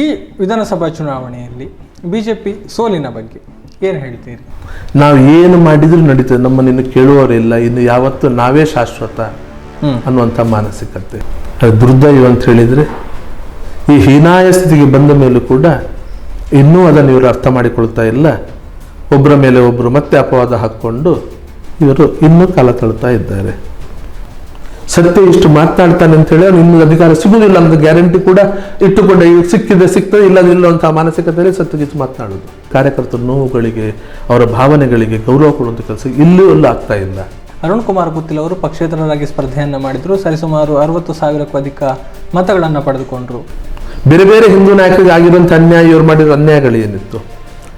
ಈ ವಿಧಾನಸಭಾ ಚುನಾವಣೆಯಲ್ಲಿ ಬಿಜೆಪಿ ಸೋಲಿನ ಬಗ್ಗೆ ಏನು ಹೇಳ್ತೀರಿ? ನಾವು ಏನು ಮಾಡಿದ್ರೂ ನಡೀತದೆ, ನಮ್ಮನ್ನು ಕೇಳುವವರಿಲ್ಲ, ಇನ್ನು ಯಾವತ್ತು ನಾವೇ ಶಾಶ್ವತ ಅನ್ನುವಂಥ ಮಾನಸಿಕತೆ. ಅದು ದುರ್ದೈವ ಅಂತ ಹೇಳಿದರೆ ಈ ಹೀನಾಯ ಸ್ಥಿತಿಗೆ ಬಂದ ಮೇಲೂ ಕೂಡ ಇನ್ನೂ ಅದನ್ನು ಇವರು ಅರ್ಥ ಮಾಡಿಕೊಳ್ತಾ ಇಲ್ಲ. ಒಬ್ಬರ ಮೇಲೆ ಒಬ್ಬರು ಮತ್ತೆ ಅಪವಾದ ಹಾಕ್ಕೊಂಡು ಇವರು ಇನ್ನೂ ಕಾಲ ತಳ್ತಾ ಇದ್ದಾರೆ. ಸತ್ಯ ಇಷ್ಟು ಮಾತನಾಡ್ತಾನೆ ಅಂತ ಹೇಳಿ ಅವ್ನು ಇನ್ನೂ ಅಧಿಕಾರ ಸಿಗುವುದಿಲ್ಲ ಅನ್ನೋ ಗ್ಯಾರಂಟಿ ಕೂಡ ಇಟ್ಟುಕೊಂಡೆ, ಈಗ ಸಿಗ್ತದೆ ಇಲ್ಲದಿಲ್ಲ ಅಂತ ಮಾನಸಿಕತೆಯಲ್ಲಿ ಸತ್ಯಜಿತ್ ಮಾತನಾಡೋದು. ಕಾರ್ಯಕರ್ತರ ನೋವುಗಳಿಗೆ ಅವರ ಭಾವನೆಗಳಿಗೆ ಗೌರವ ಕೊಡುವಂಥ ಕೆಲಸ ಇಲ್ಲೂ ಆಗ್ತಾ ಇಲ್ಲ. ಅರುಣ್ ಕುಮಾರ್ ಗುತ್ತಿಲ್ ಅವರು ಪಕ್ಷೇತರರಾಗಿ ಸ್ಪರ್ಧೆಯನ್ನು ಮಾಡಿದ್ರು, ಸರಿಸುಮಾರು 60,000ಕ್ಕೂ ಅಧಿಕ ಮತಗಳನ್ನು ಪಡೆದುಕೊಂಡ್ರು. ಬೇರೆ ಬೇರೆ ಹಿಂದೂ ನಾಯಕರಿಗೆ ಆಗಿರುವಂಥ ಅನ್ಯಾಯ, ಇವರು ಮಾಡಿರೋ ಅನ್ಯಾಯಗಳೇನಿತ್ತು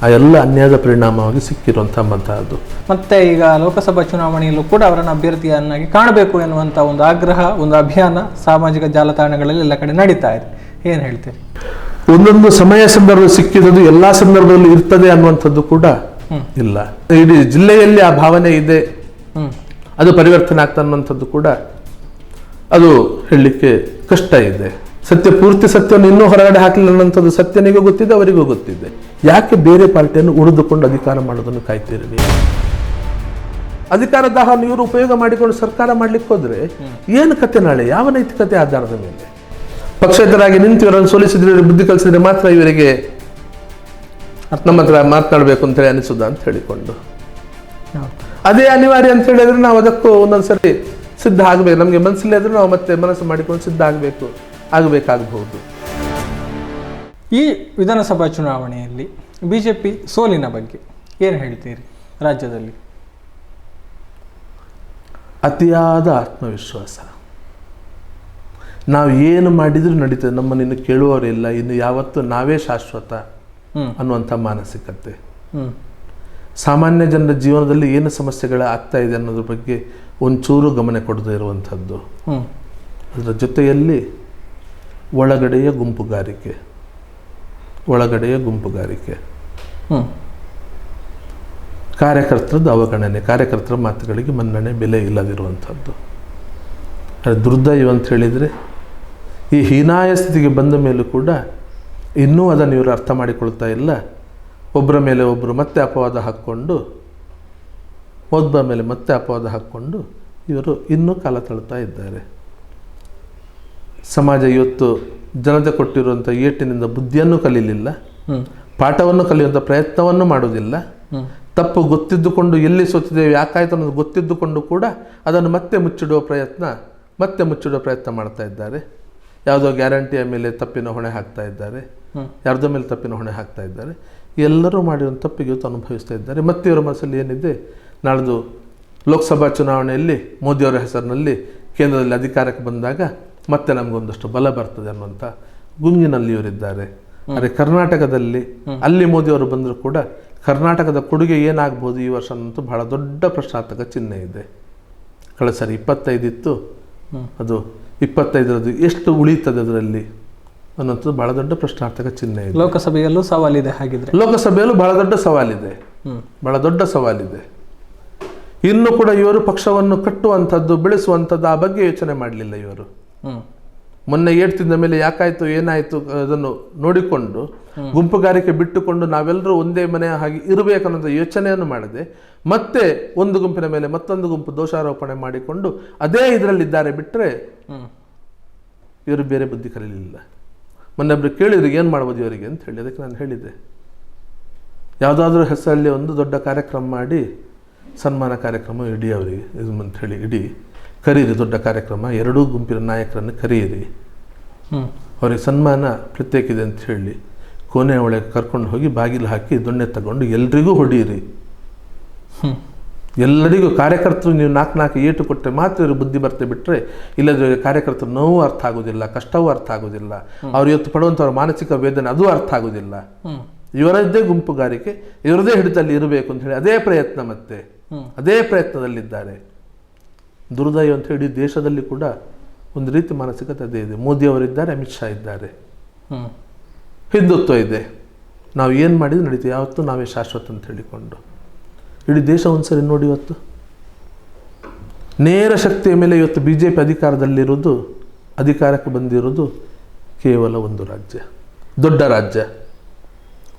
ಆ ಎಲ್ಲ ಅನ್ಯಾಯದ ಪರಿಣಾಮವಾಗಿ ಸಿಕ್ಕಿರುವಂಥ ಮತ ಅದು. ಮತ್ತೆ ಈಗ ಲೋಕಸಭಾ ಚುನಾವಣೆಯಲ್ಲೂ ಕೂಡ ಅವರನ್ನು ಅಭ್ಯರ್ಥಿಯನ್ನಾಗಿ ಕಾಣಬೇಕು ಎನ್ನುವಂಥ ಒಂದು ಆಗ್ರಹ, ಒಂದು ಅಭಿಯಾನ ಸಾಮಾಜಿಕ ಜಾಲತಾಣಗಳಲ್ಲಿ ಎಲ್ಲ ಕಡೆ ನಡೀತಾ ಇದೆ. ಏನು ಹೇಳ್ತೀರಿ? ಒಂದೊಂದು ಸಮಯ ಸಂದರ್ಭ ಸಿಕ್ಕಿರೋದು ಎಲ್ಲ ಸಂದರ್ಭದಲ್ಲಿ ಇರ್ತದೆ ಅನ್ನುವಂಥದ್ದು ಕೂಡ ಇಲ್ಲ. ಇಡೀ ಜಿಲ್ಲೆಯಲ್ಲಿ ಆ ಭಾವನೆ ಇದೆ, ಅದು ಪರಿವರ್ತನೆ ಆಗ್ತಾ ಅನ್ನುವಂಥದ್ದು ಕೂಡ ಅದು ಹೇಳಲಿಕ್ಕೆ ಕಷ್ಟ ಇದೆ. ಸತ್ಯ ಪೂರ್ತಿ ಸತ್ಯವನ್ನು ಇನ್ನೂ ಹೊರಗಡೆ ಹಾಕಲಿಲ್ಲ ಅನ್ನೋಂಥದ್ದು ಸತ್ಯನಿಗೂ ಗೊತ್ತಿದೆ, ಅವರಿಗೂ ಗೊತ್ತಿದೆ. ಯಾಕೆ ಬೇರೆ ಪಾರ್ಟಿಯನ್ನು ಉಳಿದುಕೊಂಡು ಅಧಿಕಾರ ಮಾಡೋದನ್ನು ಕಾಯ್ತೀರಿ? ಅಧಿಕಾರ ದಾಹವನ್ನು ಇವರು ಉಪಯೋಗ ಮಾಡಿಕೊಂಡು ಸರ್ಕಾರ ಮಾಡ್ಲಿಕ್ಕೆ ಹೋದ್ರೆ ಏನು ಕತೆ? ನಾಳೆ ಯಾವ ನೈತಿಕತೆ ಆಧಾರದ ಮೇಲೆ ಪಕ್ಷೇತರಾಗಿ ನಿಂತು ಇವರನ್ನು ಸೋಲಿಸಿದ್ರೆ, ಬುದ್ಧಿ ಕಲಿಸಿದ್ರೆ ಮಾತ್ರ ಇವರಿಗೆ ನಮ್ಮ ಹತ್ರ ಮಾತನಾಡಬೇಕು ಅಂತೇಳಿ ಅನಿಸುದ ಅಂತ ಹೇಳಿಕೊಂಡು ಅದೇ ಅನಿವಾರ್ಯ ಅಂತ ಹೇಳಿದ್ರೆ ನಾವು ಅದಕ್ಕೂ ಒಂದೊಂದ್ಸರಿ ಸಿದ್ಧ ಆಗಬೇಕು. ನಮಗೆ ಮನಸ್ಸಿಲ್ಲ ಇದ್ರೆ ನಾವು ಮತ್ತೆ ಮನಸ್ಸು ಮಾಡಿಕೊಂಡು ಸಿದ್ಧ ಆಗಬೇಕಾಗಬಹುದು. ಈ ವಿಧಾನಸಭಾ ಚುನಾವಣೆಯಲ್ಲಿ ಬಿಜೆಪಿ ಸೋಲಿನ ಬಗ್ಗೆ ಏನು ಹೇಳ್ತೀರಿ? ರಾಜ್ಯದಲ್ಲಿ ಅತಿಯಾದ ಆತ್ಮವಿಶ್ವಾಸ. ನಾವು ಏನು ಮಾಡಿದ್ರೂ ನಡೀತದೆ, ನಮ್ಮನ್ನು ಕೇಳುವವರಿಲ್ಲ, ಇನ್ನು ಯಾವತ್ತು ನಾವೇ ಶಾಶ್ವತ ಅನ್ನುವಂಥ ಮಾನಸಿಕತೆ. ಸಾಮಾನ್ಯ ಜನರ ಜೀವನದಲ್ಲಿ ಏನು ಸಮಸ್ಯೆಗಳು ಆಗ್ತಾ ಇದೆ ಅನ್ನೋದ್ರ ಬಗ್ಗೆ ಒಂಚೂರು ಗಮನ ಕೊಡದೇ ಇರುವಂಥದ್ದು. ಅದರ ಜೊತೆಯಲ್ಲಿ ಒಳಗಡೆಯ ಗುಂಪುಗಾರಿಕೆ, ಕಾರ್ಯಕರ್ತರದ್ದು ಅವಗಣನೆ, ಕಾರ್ಯಕರ್ತರ ಮಾತುಗಳಿಗೆ ಮನ್ನಣೆ, ಬೆಲೆ ಇಲ್ಲದಿರುವಂಥದ್ದು. ಅದು ದುರ್ದೈವ ಅಂತ ಹೇಳಿದರೆ ಈ ಹೀನಾಯ ಸ್ಥಿತಿಗೆ ಬಂದ ಮೇಲೂ ಕೂಡ ಇನ್ನೂ ಅದನ್ನು ಇವರು ಅರ್ಥ ಮಾಡಿಕೊಳ್ತಾ ಇಲ್ಲ. ಒಬ್ಬರ ಮೇಲೆ ಒಬ್ಬರು ಮತ್ತೆ ಅಪವಾದ ಹಾಕ್ಕೊಂಡು ಇವರು ಇನ್ನೂ ಕಾಲ ತಳ್ತಾ ಇದ್ದಾರೆ. ಸಮಾಜ ಇವತ್ತು ಜನತೆ ಕೊಟ್ಟಿರುವಂಥ ಏಟಿನಿಂದ ಬುದ್ಧಿಯನ್ನು ಕಲೀಲಿಲ್ಲ, ಪಾಠವನ್ನು ಕಲಿಯುವಂಥ ಪ್ರಯತ್ನವನ್ನು ಮಾಡೋದಿಲ್ಲ. ತಪ್ಪು ಗೊತ್ತಿದ್ದುಕೊಂಡು ಎಲ್ಲಿ ಸೋತಿದ್ದೇವೆ, ಯಾಕಾಯ್ತು ಅನ್ನೋದು ಗೊತ್ತಿದ್ದುಕೊಂಡು ಕೂಡ ಅದನ್ನು ಮತ್ತೆ ಮುಚ್ಚಿಡುವ ಪ್ರಯತ್ನ ಮಾಡ್ತಾ ಇದ್ದಾರೆ. ಯಾವುದೋ ಗ್ಯಾರಂಟಿಯ ಮೇಲೆ ತಪ್ಪಿನ ಹೊಣೆ ಹಾಕ್ತಾ ಇದ್ದಾರೆ, ಯಾರ್ದೋ ಮೇಲೆ ತಪ್ಪಿನ ಹೊಣೆ ಹಾಕ್ತಾ ಇದ್ದಾರೆ. ಎಲ್ಲರೂ ಮಾಡಿರೋ ತಪ್ಪಿಗೆ ಇವತ್ತು ಅನುಭವಿಸ್ತಾ ಇದ್ದಾರೆ. ಮತ್ತೆ ಇವರ ಮನಸ್ಸಲ್ಲಿ ಏನಿದೆ, ನಾಳ್ದು ಲೋಕಸಭಾ ಚುನಾವಣೆಯಲ್ಲಿ ಮೋದಿಯವರ ಹೆಸರಿನಲ್ಲಿ ಕೇಂದ್ರದಲ್ಲಿ ಅಧಿಕಾರಕ್ಕೆ ಬಂದಾಗ ಮತ್ತೆ ನಮಗೊಂದಷ್ಟು ಬಲ ಬರ್ತದೆ ಅನ್ನುವಂಥ ಗುಂಗಿನಲ್ಲಿ ಇವರಿದ್ದಾರೆ. ಆದರೆ ಕರ್ನಾಟಕದಲ್ಲಿ ಅಲ್ಲಿ ಮೋದಿಯವರು ಬಂದರೂ ಕೂಡ ಕರ್ನಾಟಕದ ಕೊಡುಗೆ ಏನಾಗ್ಬೋದು ಈ ವರ್ಷ ಅಂತೂ ಬಹಳ ದೊಡ್ಡ ಪ್ರಶ್ನಾರ್ಥಕ ಚಿಹ್ನೆ ಇದೆ. ಕಳೆದ ಸರಿ 25 ಇತ್ತು, ಅದು 25ರದ್ದು ಎಷ್ಟು ಉಳಿತದೆ ಅದರಲ್ಲಿ ಅನ್ನೋಂಥದ್ದು ಬಹಳ ದೊಡ್ಡ ಪ್ರಶ್ನಾರ್ಥಕ ಚಿಹ್ನೆ ಇದೆ. ಲೋಕಸಭೆಯಲ್ಲೂ ಸವಾಲಿದೆ. ಹಾಗಿದ್ರೆ ಲೋಕಸಭೆಯಲ್ಲೂ ಬಹಳ ದೊಡ್ಡ ಸವಾಲಿದೆ. ಇನ್ನು ಕೂಡ ಇವರು ಪಕ್ಷವನ್ನು ಕಟ್ಟುವಂಥದ್ದು, ಬೆಳೆಸುವಂಥದ್ದು ಆ ಬಗ್ಗೆ ಯೋಚನೆ ಮಾಡಲಿಲ್ಲ ಇವರು. ಮೊನ್ನೆ ಏಡ್ತಿದ್ದ ಮೇಲೆ ಯಾಕಾಯ್ತು ಏನಾಯ್ತು ಅದನ್ನು ನೋಡಿಕೊಂಡು ಗುಂಪುಗಾರಿಕೆ ಬಿಟ್ಟುಕೊಂಡು ನಾವೆಲ್ಲರೂ ಒಂದೇ ಮನೆ ಹಾಗೆ ಇರಬೇಕನ್ನೋದು ಯೋಚನೆಯನ್ನು ಮಾಡದೆ ಮತ್ತೆ ಒಂದು ಗುಂಪಿನ ಮೇಲೆ ಮತ್ತೊಂದು ಗುಂಪು ದೋಷಾರೋಪಣೆ ಮಾಡಿಕೊಂಡು ಅದೇ ಇದರಲ್ಲಿದ್ದಾರೆ. ಬಿಟ್ಟರೆ ಇವರು ಬೇರೆ ಬುದ್ಧಿ ಕಲಿಯಲಿಲ್ಲ. ಮೊನ್ನೆಬ್ರು ಕೇಳಿದ್ರು ಏನು ಮಾಡ್ಬೋದು ಇವರಿಗೆ ಅಂತ ಹೇಳಿ, ಅದಕ್ಕೆ ನಾನು ಹೇಳಿದ್ದೆ, ಯಾವುದಾದ್ರೂ ಹೆಸರಲ್ಲಿ ಒಂದು ದೊಡ್ಡ ಕಾರ್ಯಕ್ರಮ ಮಾಡಿ ಸನ್ಮಾನ ಕಾರ್ಯಕ್ರಮ ಇಡೀ ಅವರಿಗೆ ಇದು ಅಂತ ಹೇಳಿ ಕರೀರಿ, ದೊಡ್ಡ ಕಾರ್ಯಕ್ರಮ, ಎರಡೂ ಗುಂಪಿನ ನಾಯಕರನ್ನು ಕರೆಯಿರಿ, ಅವ್ರಿಗೆ ಸನ್ಮಾನ ಪ್ರತ್ಯೇಕ ಇದೆ ಅಂತ ಹೇಳಿ ಕೋಣೆ ಒಳಗೆ ಕರ್ಕೊಂಡು ಹೋಗಿ ಬಾಗಿಲು ಹಾಕಿ ದೊಣ್ಣೆ ತಗೊಂಡು ಎಲ್ರಿಗೂ ಹೊಡೀರಿ. ಎಲ್ಲರಿಗೂ ಕಾರ್ಯಕರ್ತರು ನೀವು 4 ಏಟು ಕೊಟ್ಟರೆ ಮಾತ್ರ ಇವರು ಬುದ್ಧಿ ಬರ್ತೇ, ಬಿಟ್ಟರೆ ಇಲ್ಲದ್ರೆ ಕಾರ್ಯಕರ್ತರು ನೋವು ಅರ್ಥ ಆಗೋದಿಲ್ಲ, ಕಷ್ಟವೂ ಅರ್ಥ ಆಗೋದಿಲ್ಲ, ಅವ್ರು ಇವತ್ತು ಪಡುವಂಥವ್ರ ಮಾನಸಿಕ ವೇದನೆ ಅದು ಅರ್ಥ ಆಗೋದಿಲ್ಲ. ಇವರದ್ದೇ ಗುಂಪುಗಾರಿಕೆ, ಇವರದೇ ಹಿಡಿತಲ್ಲಿ ಇರಬೇಕು ಅಂತ ಹೇಳಿ ಅದೇ ಪ್ರಯತ್ನದಲ್ಲಿದ್ದಾರೆ. ದುರ್ದೈವ ಅಂತ ಹೇಳಿ ದೇಶದಲ್ಲಿ ಕೂಡ ಒಂದು ರೀತಿ ಮಾನಸಿಕತೆ ಅದೇ ಇದೆ. ಮೋದಿಯವರಿದ್ದಾರೆ, ಅಮಿತ್ ಶಾ ಇದ್ದಾರೆ, ಹಿಂದುತ್ವ ಇದೆ. ನಾವು ಏನು ಮಾಡಿದ್ರು ನಡೀತೀವಿ, ಯಾವತ್ತೂ ನಾವೇ ಶಾಶ್ವತ ಅಂತ ಹೇಳಿಕೊಂಡು ಇಡೀ ದೇಶ ಒಂದ್ಸರಿ ನೋಡಿ. ಇವತ್ತು ನೇರ ಶಕ್ತಿಯ ಮೇಲೆ ಇವತ್ತು BJP ಅಧಿಕಾರಕ್ಕೆ ಬಂದಿರೋದು ಕೇವಲ ಒಂದು ರಾಜ್ಯ, ದೊಡ್ಡ ರಾಜ್ಯ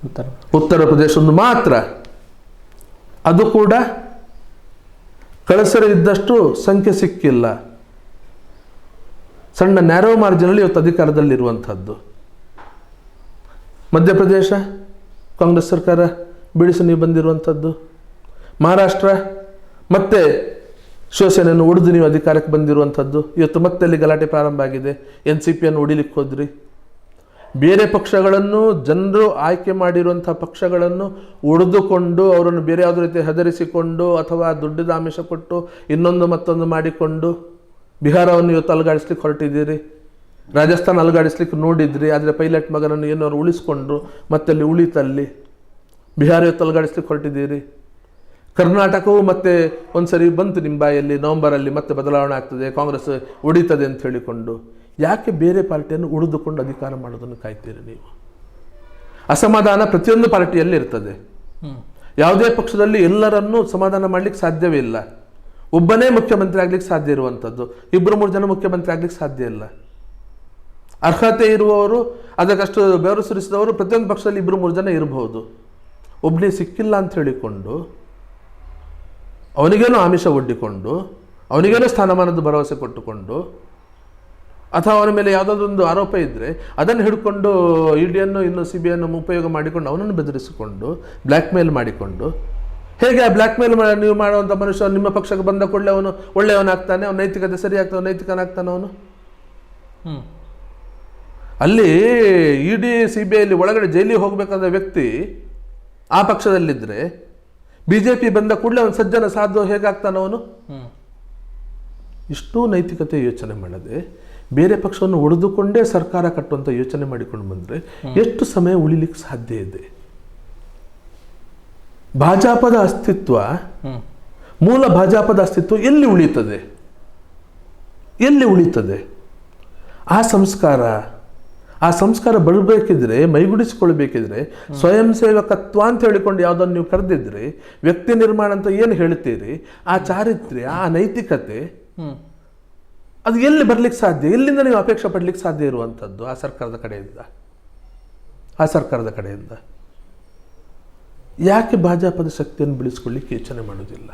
ಉತ್ತರ ಉತ್ತರ ಪ್ರದೇಶ ಒಂದು ಮಾತ್ರ, ಅದು ಕೂಡ ಕಳಸರ ಇದ್ದಷ್ಟು ಸಂಖ್ಯೆ ಸಿಕ್ಕಿಲ್ಲ. ಸಣ್ಣ ನ್ಯಾರೋ ಮಾರ್ಜಿನಲ್ಲಿ ಇವತ್ತು ಅಧಿಕಾರದಲ್ಲಿರುವಂಥದ್ದು. ಮಧ್ಯಪ್ರದೇಶ ಕಾಂಗ್ರೆಸ್ ಸರ್ಕಾರ ಬಿಡಿಸಿ ನೀವು ಬಂದಿರುವಂಥದ್ದು. ಮಹಾರಾಷ್ಟ್ರ ಮತ್ತೆ ಶಿವಸೇನೆಯನ್ನು ಒಡೆದು ನೀವು ಅಧಿಕಾರಕ್ಕೆ ಬಂದಿರುವಂಥದ್ದು. ಇವತ್ತು ಮತ್ತೆ ಅಲ್ಲಿ ಗಲಾಟೆ ಪ್ರಾರಂಭ ಆಗಿದೆ. NCPಯನ್ನು ಹೊಡಿಲಿಕ್ಕೆ ಹೋದ್ರಿ. ಬೇರೆ ಪಕ್ಷಗಳನ್ನು, ಜನರು ಆಯ್ಕೆ ಮಾಡಿರುವಂಥ ಪಕ್ಷಗಳನ್ನು ಒಡೆದುಕೊಂಡು ಅವರನ್ನು ಬೇರೆ ಯಾವುದೇ ರೀತಿ ಹೆದರಿಸಿಕೊಂಡು ಅಥವಾ ದುಡ್ಡಿದ ಆಮಿಷ ಕೊಟ್ಟು ಇನ್ನೊಂದು ಮತ್ತೊಂದು ಮಾಡಿಕೊಂಡು ಬಿಹಾರವನ್ನು ಇವತ್ತು ಅಲುಗಾಡಿಸ್ಲಿಕ್ಕೆ ಹೊರಟಿದ್ದೀರಿ. ರಾಜಸ್ಥಾನ ಅಲುಗಾಡಿಸ್ಲಿಕ್ಕೆ ನೋಡಿದ್ರಿ, ಆದರೆ ಪೈಲಟ್ ಮಗನನ್ನು ಏನೋ ಉಳಿಸ್ಕೊಂಡ್ರು, ಮತ್ತೆ ಅಲ್ಲಿ ಉಳಿತಲ್ಲಿ. ಬಿಹಾರ ಇವತ್ತು ಅಲುಗಾಡಿಸ್ಲಿಕ್ಕೆ ಹೊರಟಿದ್ದೀರಿ. ಕರ್ನಾಟಕವು ಮತ್ತೆ ಒಂದ್ಸರಿ ಬಂತು ನಿಮ್ಮ ಬಾಯಲ್ಲಿ, ನವೆಂಬರಲ್ಲಿ ಮತ್ತೆ ಬದಲಾವಣೆ ಆಗ್ತದೆ, ಕಾಂಗ್ರೆಸ್ ಉಳಿತದೆ ಅಂತ ಹೇಳಿಕೊಂಡು. ಯಾಕೆ ಬೇರೆ ಪಾರ್ಟಿಯನ್ನು ಉಳಿದುಕೊಂಡು ಅಧಿಕಾರ ಮಾಡೋದನ್ನು ಕಾಯ್ತೀರಿ ನೀವು? ಅಸಮಾಧಾನ ಪ್ರತಿಯೊಂದು ಪಾರ್ಟಿಯಲ್ಲಿ ಇರ್ತದೆ. ಯಾವುದೇ ಪಕ್ಷದಲ್ಲಿ ಎಲ್ಲರನ್ನೂ ಸಮಾಧಾನ ಮಾಡಲಿಕ್ಕೆ ಸಾಧ್ಯವೇ ಇಲ್ಲ. ಒಬ್ಬನೇ ಮುಖ್ಯಮಂತ್ರಿ ಆಗ್ಲಿಕ್ಕೆ ಸಾಧ್ಯ ಇರುವಂಥದ್ದು, 2-3 ಜನ ಮುಖ್ಯಮಂತ್ರಿ ಆಗ್ಲಿಕ್ಕೆ ಸಾಧ್ಯ ಇಲ್ಲ. ಅರ್ಹತೆ ಇರುವವರು, ಅದಕ್ಕಷ್ಟು ಬೆವರು ಸುರಿಸಿದವರು ಪ್ರತಿಯೊಂದು ಪಕ್ಷದಲ್ಲಿ 2-3 ಜನ ಇರಬಹುದು. ಒಬ್ಬನೇ ಸಿಕ್ಕಿಲ್ಲ ಅಂತ ಹೇಳಿಕೊಂಡು ಅವನಿಗೇನೋ ಆಮಿಷ ಒಡ್ಡಿಕೊಂಡು, ಅವನಿಗೇನೋ ಸ್ಥಾನಮಾನದ ಭರವಸೆ ಕೊಟ್ಟುಕೊಂಡು, ಅಥವಾ ಅವನ ಮೇಲೆ ಯಾವುದಾದ್ರೊಂದು ಆರೋಪ ಇದ್ದರೆ ಅದನ್ನು ಹಿಡ್ಕೊಂಡು EDಯನ್ನು ಇನ್ನು CBIಯನ್ನು ಉಪಯೋಗ ಮಾಡಿಕೊಂಡು ಅವನನ್ನು ಬೆದರಿಸಿಕೊಂಡು ಬ್ಲ್ಯಾಕ್ ಮೇಲ್ ಮಾಡಿಕೊಂಡು, ಹೇಗೆ ಆ ಬ್ಲ್ಯಾಕ್ ಮೇಲ್ ನೀವು ಮಾಡುವಂಥ ಮನುಷ್ಯ ನಿಮ್ಮ ಪಕ್ಷಕ್ಕೆ ಬಂದ ಕೂಡಲೇ ಅವನು ಒಳ್ಳೆಯವನಾಗ್ತಾನೆ, ಅವನ ನೈತಿಕತೆ ಸರಿ ಆಗ್ತಾನೆ, ನೈತಿಕನಾಗ್ತಾನೆ ಅವನು? ಅಲ್ಲಿ ED CBIಯಲ್ಲಿ ಒಳಗಡೆ ಜೈಲಿಗೆ ಹೋಗಬೇಕಾದ ವ್ಯಕ್ತಿ ಆ ಪಕ್ಷದಲ್ಲಿದ್ದರೆ BJP ಬಂದ ಕೂಡಲೇ ಅವನು ಸಜ್ಜನ ಸಾಧು ಹೇಗಾಗ್ತಾನೆ ಅವನು? ಇಷ್ಟೂ ನೈತಿಕತೆ ಯೋಚನೆ ಮಾಡದೆ ಬೇರೆ ಪಕ್ಷವನ್ನು ಒಡೆದುಕೊಂಡೇ ಸರ್ಕಾರ ಕಟ್ಟುವಂಥ ಯೋಚನೆ ಮಾಡಿಕೊಂಡು ಬಂದರೆ ಎಷ್ಟು ಸಮಯ ಉಳಿಲಿಕ್ಕೆ ಸಾಧ್ಯ ಇದೆ? ಭಾಜಪದ ಅಸ್ತಿತ್ವ, ಮೂಲ ಭಾಜಪದ ಅಸ್ತಿತ್ವ ಎಲ್ಲಿ ಉಳಿತದೆ? ಎಲ್ಲಿ ಉಳಿತದೆ? ಆ ಸಂಸ್ಕಾರ ಬರಬೇಕಿದ್ರೆ, ಮೈಗೂಡಿಸಿಕೊಳ್ಬೇಕಿದ್ರೆ, ಸ್ವಯಂ ಸೇವಕತ್ವ ಅಂತ ಹೇಳಿಕೊಂಡು ಯಾವುದನ್ನು ನೀವು ಕರೆದಿದ್ರಿ, ವ್ಯಕ್ತಿ ನಿರ್ಮಾಣ ಅಂತ ಏನು ಹೇಳ್ತೀರಿ, ಆ ಚಾರಿತ್ರ್ಯ, ಆ ನೈತಿಕತೆ ಅದು ಎಲ್ಲಿ ಬರ್ಲಿಕ್ಕೆ ಸಾಧ್ಯ? ಎಲ್ಲಿಂದ ನೀವು ಅಪೇಕ್ಷೆ ಪಡ್ಲಿಕ್ಕೆ ಸಾಧ್ಯ ಇರುವಂಥದ್ದು? ಆ ಸರ್ಕಾರದ ಕಡೆಯಿಂದ ಯಾಕೆ ಭಾಜಪದ ಶಕ್ತಿಯನ್ನು ಬೆಳೆಸ್ಕೊಳ್ಳಿಕ್ಕೆ ಯೋಚನೆ ಮಾಡೋದಿಲ್ಲ?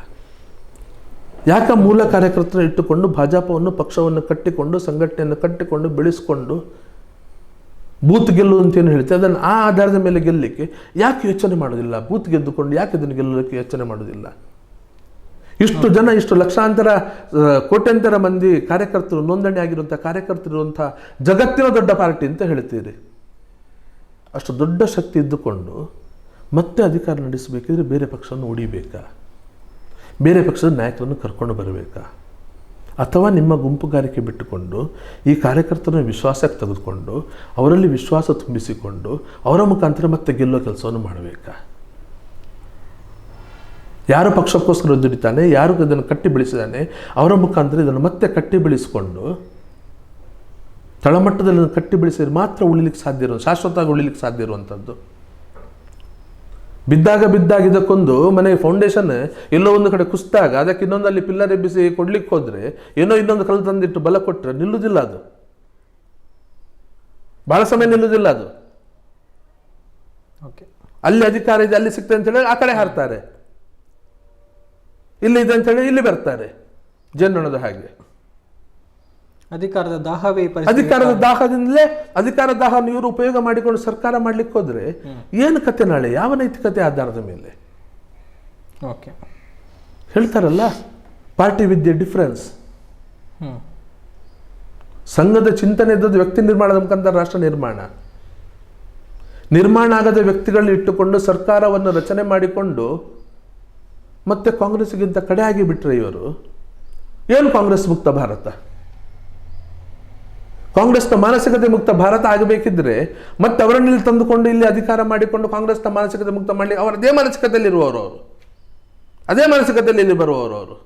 ಯಾಕೆ ಮೂಲ ಕಾರ್ಯಕರ್ತರನ್ನು ಇಟ್ಟುಕೊಂಡು ಭಾಜಪವನ್ನು, ಪಕ್ಷವನ್ನು ಕಟ್ಟಿಕೊಂಡು, ಸಂಘಟನೆಯನ್ನು ಕಟ್ಟಿಕೊಂಡು ಬೆಳೆಸ್ಕೊಂಡು ಬೂತ್ ಗೆಲ್ಲು ಅಂತೇನು ಹೇಳ್ತೀವಿ, ಅದನ್ನು ಆ ಆಧಾರದ ಮೇಲೆ ಗೆಲ್ಲಲಿಕ್ಕೆ ಯಾಕೆ ಯೋಚನೆ ಮಾಡೋದಿಲ್ಲ? ಬೂತ್ ಗೆದ್ದುಕೊಂಡು ಯಾಕೆ ಅದನ್ನು ಗೆಲ್ಲಲಿಕ್ಕೆ ಯೋಚನೆ ಮಾಡೋದಿಲ್ಲ? ಇಷ್ಟು ಜನ, ಇಷ್ಟು ಲಕ್ಷಾಂತರ, ಕೋಟ್ಯಂತರ ಮಂದಿ ಕಾರ್ಯಕರ್ತರು, ನೋಂದಣಿ ಆಗಿರುವಂಥ ಕಾರ್ಯಕರ್ತರಿರುವಂಥ ಜಗತ್ತಿನ ದೊಡ್ಡ ಪಾರ್ಟಿ ಅಂತ ಹೇಳ್ತೀರಿ. ಅಷ್ಟು ದೊಡ್ಡ ಶಕ್ತಿ ಇದ್ದುಕೊಂಡು ಮತ್ತೆ ಅಧಿಕಾರ ನಡೆಸಬೇಕಿದ್ರೆ ಬೇರೆ ಪಕ್ಷವನ್ನು ಉಡಿಬೇಕಾ? ಬೇರೆ ಪಕ್ಷದ ನಾಯಕರನ್ನು ಕರ್ಕೊಂಡು ಬರಬೇಕಾ? ಅಥವಾ ನಿಮ್ಮ ಗುಂಪುಗಾರಿಕೆ ಬಿಟ್ಟುಕೊಂಡು ಈ ಕಾರ್ಯಕರ್ತರನ್ನು ವಿಶ್ವಾಸಕ್ಕೆ ತೆಗೆದುಕೊಂಡು ಅವರಲ್ಲಿ ವಿಶ್ವಾಸ ತುಂಬಿಸಿಕೊಂಡು ಅವರ ಮುಖಾಂತರ ಮತ್ತೆ ಗೆಲ್ಲೋ ಕೆಲಸವನ್ನು ಮಾಡಬೇಕಾ? ಯಾರು ಪಕ್ಷಕ್ಕೋಸ್ಕರ ದುಡಿತಾನೆ, ಯಾರು ಇದನ್ನು ಕಟ್ಟಿ ಬೆಳೆಸಿದಾನೆ, ಅವರ ಮುಖಾಂತರ ಇದನ್ನು ಮತ್ತೆ ಕಟ್ಟಿ ಬೆಳೆಸಿಕೊಂಡು ತಳಮಟ್ಟದಲ್ಲಿ ಕಟ್ಟಿ ಬೆಳೆಸಿದ್ರೆ ಮಾತ್ರ ಉಳಿಲಿಕ್ಕೆ ಸಾಧ್ಯ ಇರೋ, ಶಾಶ್ವತವಾಗಿ ಉಳಿಲಿಕ್ಕೆ ಸಾಧ್ಯ ಇರುವಂಥದ್ದು. ಬಿದ್ದಾಗ ಇದಕ್ಕೊಂದು ಮನೆ ಫೌಂಡೇಶನ್ ಎಲ್ಲೋ ಒಂದು ಕಡೆ ಕುಸಿದಾಗ ಅದಕ್ಕೆ ಇನ್ನೊಂದಲ್ಲಿ ಪಿಲ್ಲರ್ ಎಬ್ಬಿಸಿ ಕೊಡ್ಲಿಕ್ಕೆ ಹೋದರೆ, ಏನೋ ಇನ್ನೊಂದು ಕಲ್ಲು ತಂದಿಟ್ಟು ಬಲ ಕೊಟ್ಟರೆ ನಿಲ್ಲುವುದಿಲ್ಲ. ಅದು ಬಹಳ ಸಮಯ ನಿಲ್ಲುವುದಿಲ್ಲ. ಅದು ಅಲ್ಲಿ ಅಧಿಕಾರ ಇದೆ, ಅಲ್ಲಿ ಸಿಗ್ತದೆ ಅಂತ ಹೇಳಿ ಆ ಕಡೆ ಹಾರ್ತಾರೆ, ಇಲ್ಲಿ ಇದೆ ಅಂತ ಹೇಳಿ ಇಲ್ಲಿ ಬರ್ತಾರೆ. ಜೇನ್ನೊಣದ ಹಾಗೆ ಅಧಿಕಾರದ ದಾಹವೇ, ಅಧಿಕಾರದ ದಾಹದಿಂದಲೇ ಅಧಿಕಾರದ ದಾಹವನ್ನು ಇವರು ಉಪಯೋಗ ಮಾಡಿಕೊಂಡು ಸರ್ಕಾರ ಮಾಡ್ಲಿಕ್ಕೆ ಹೋದ್ರೆ ಏನು ಕತೆ? ನಾಳೆ ಯಾವ ನೈತಿಕತೆ ಆಧಾರದ ಮೇಲೆ ಹೇಳ್ತಾರಲ್ಲ, ಪಾರ್ಟಿ ವಿತ್ ದಿ ಡಿಫರೆನ್ಸ್. ಸಂಘದ ಚಿಂತನೆ ಇದ್ದದ್ದು ವ್ಯಕ್ತಿ ನಿರ್ಮಾಣದ ಮುಖಾಂತರ ರಾಷ್ಟ್ರ ನಿರ್ಮಾಣ ಆಗದ ವ್ಯಕ್ತಿಗಳನ್ನ ಇಟ್ಟುಕೊಂಡು ಸರ್ಕಾರವನ್ನು ರಚನೆ ಮಾಡಿಕೊಂಡು ಮತ್ತೆ ಕಾಂಗ್ರೆಸ್ಗಿಂತ ಕಡೆಯಾಗಿ ಬಿಟ್ಟರೆ ಇವರು ಏನು ಕಾಂಗ್ರೆಸ್ ಮುಕ್ತ ಭಾರತ? ಕಾಂಗ್ರೆಸ್ನ ಮಾನಸಿಕತೆ ಮುಕ್ತ ಭಾರತ ಆಗಬೇಕಿದ್ರೆ ಮತ್ತೆ ಅವರನ್ನು ಇಲ್ಲಿ ತಂದುಕೊಂಡು ಇಲ್ಲಿ ಅಧಿಕಾರ ಮಾಡಿಕೊಂಡು ಕಾಂಗ್ರೆಸ್ನ ಮಾನಸಿಕತೆ ಮುಕ್ತ ಮಾಡಲಿ, ಅವರು ಅದೇ ಮಾನಸಿಕತೆಯಲ್ಲಿ ಇರುವವರು, ಅದೇ ಮಾನಸಿಕತೆಯಲ್ಲಿ ಇಲ್ಲಿ ಬರುವವರು, ಅವರು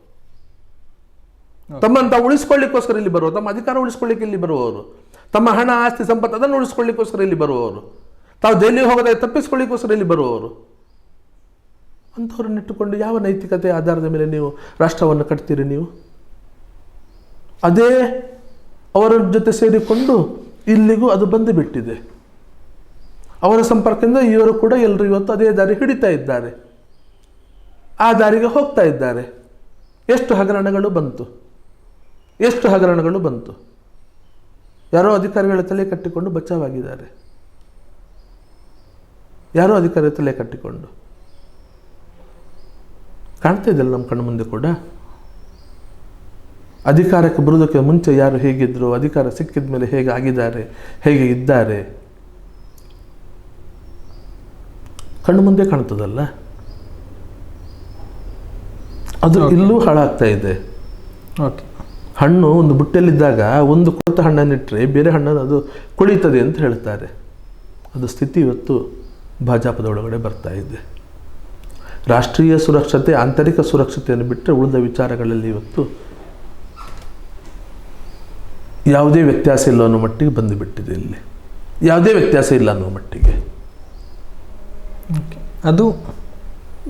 ತಮ್ಮನ್ನು ತಾವು ಉಳಿಸ್ಕೊಳ್ಳಿಕ್ಕೋಸ್ಕರ ಇಲ್ಲಿ ಬರುವವರು, ತಮ್ಮ ಅಧಿಕಾರ ಉಳಿಸ್ಕೊಳ್ಳಿಕ್ಕೆ ಇಲ್ಲಿ ಬರುವವರು, ತಮ್ಮ ಹಣ ಆಸ್ತಿ ಸಂಪತ್ತು ಅದನ್ನು ಉಳಿಸ್ಕೊಳ್ಳಿಕ್ಕೋಸ್ಕರ ಇಲ್ಲಿ ಬರುವವರು, ತಾವು ಜೈಲಿಗೆ ಹೋಗದೆ ತಪ್ಪಿಸ್ಕೊಳ್ಳಿಕ್ಕೋಸ್ಕರ ಇಲ್ಲಿ ಬರುವವರು. ಅಂಥವ್ರನ್ನ ಇಟ್ಟುಕೊಂಡು ಯಾವ ನೈತಿಕತೆ ಆಧಾರದ ಮೇಲೆ ನೀವು ರಾಷ್ಟ್ರವನ್ನು ಕಟ್ತೀರಿ? ನೀವು ಅದೇ ಅವರ ಜೊತೆ ಸೇರಿಕೊಂಡು ಇಲ್ಲಿಗೂ ಅದು ಬಂದು ಬಿಟ್ಟಿದೆ. ಅವರ ಸಂಪರ್ಕದಿಂದ ಇವರು ಕೂಡ ಎಲ್ಲರೂ ಇವತ್ತು ಅದೇ ದಾರಿ ಹಿಡಿತಾ ಇದ್ದಾರೆ, ಆ ದಾರಿಗೆ ಹೋಗ್ತಾ ಇದ್ದಾರೆ. ಎಷ್ಟು ಹಗರಣಗಳು ಬಂತು, ಎಷ್ಟು ಹಗರಣಗಳು ಬಂತು. ಯಾರೋ ಅಧಿಕಾರಿಗಳ ತಲೆ ಕಟ್ಟಿಕೊಂಡು ಬಚಾವಾಗಿದ್ದಾರೆ, ಯಾರೋ ಅಧಿಕಾರಿಗಳ ತಲೆ ಕಟ್ಟಿಕೊಂಡು ಕಾಣ್ತಾ ಇದೆಯಲ್ಲ ನಮ್ಮ ಕಣ್ಣು ಮುಂದೆ ಕೂಡ. ಅಧಿಕಾರಕ್ಕೆ ಬರುವುದಕ್ಕೆ ಮುಂಚೆ ಯಾರು ಹೇಗಿದ್ರು, ಅಧಿಕಾರ ಸಿಕ್ಕಿದ ಮೇಲೆ ಹೇಗೆ ಆಗಿದ್ದಾರೆ, ಹೇಗೆ ಇದ್ದಾರೆ, ಕಣ್ಣು ಮುಂದೆ ಕಾಣ್ತದಲ್ಲ. ಅದು ಇಲ್ಲೂ ಹಾಳಾಗ್ತಾ ಇದೆ. ಓಕೆ, ಹಣ್ಣು ಒಂದು ಬುಟ್ಟೆಯಲ್ಲಿದ್ದಾಗ ಒಂದು ಕೊಳೆತ ಹಣ್ಣನ್ನಿಟ್ಟರೆ ಬೇರೆ ಹಣ್ಣನ್ನು ಅದು ಕುಳಿತದೆ ಅಂತ ಹೇಳ್ತಾರೆ. ಅದು ಸ್ಥಿತಿ ಇವತ್ತು ಭಾಜಪದ ಒಳಗಡೆ ಬರ್ತಾ ಇದೆ. ರಾಷ್ಟ್ರೀಯ ಸುರಕ್ಷತೆ, ಆಂತರಿಕ ಸುರಕ್ಷತೆಯನ್ನು ಬಿಟ್ಟರೆ ಉಳಿದ ವಿಚಾರಗಳಲ್ಲಿ ಇವತ್ತು ಯಾವುದೇ ವ್ಯತ್ಯಾಸ ಇಲ್ಲ ಅನ್ನೋ ಮಟ್ಟಿಗೆ ಬಂದುಬಿಟ್ಟಿದೆ. ಇಲ್ಲಿ ಯಾವುದೇ ವ್ಯತ್ಯಾಸ ಇಲ್ಲ ಅನ್ನೋ ಮಟ್ಟಿಗೆ ಅದು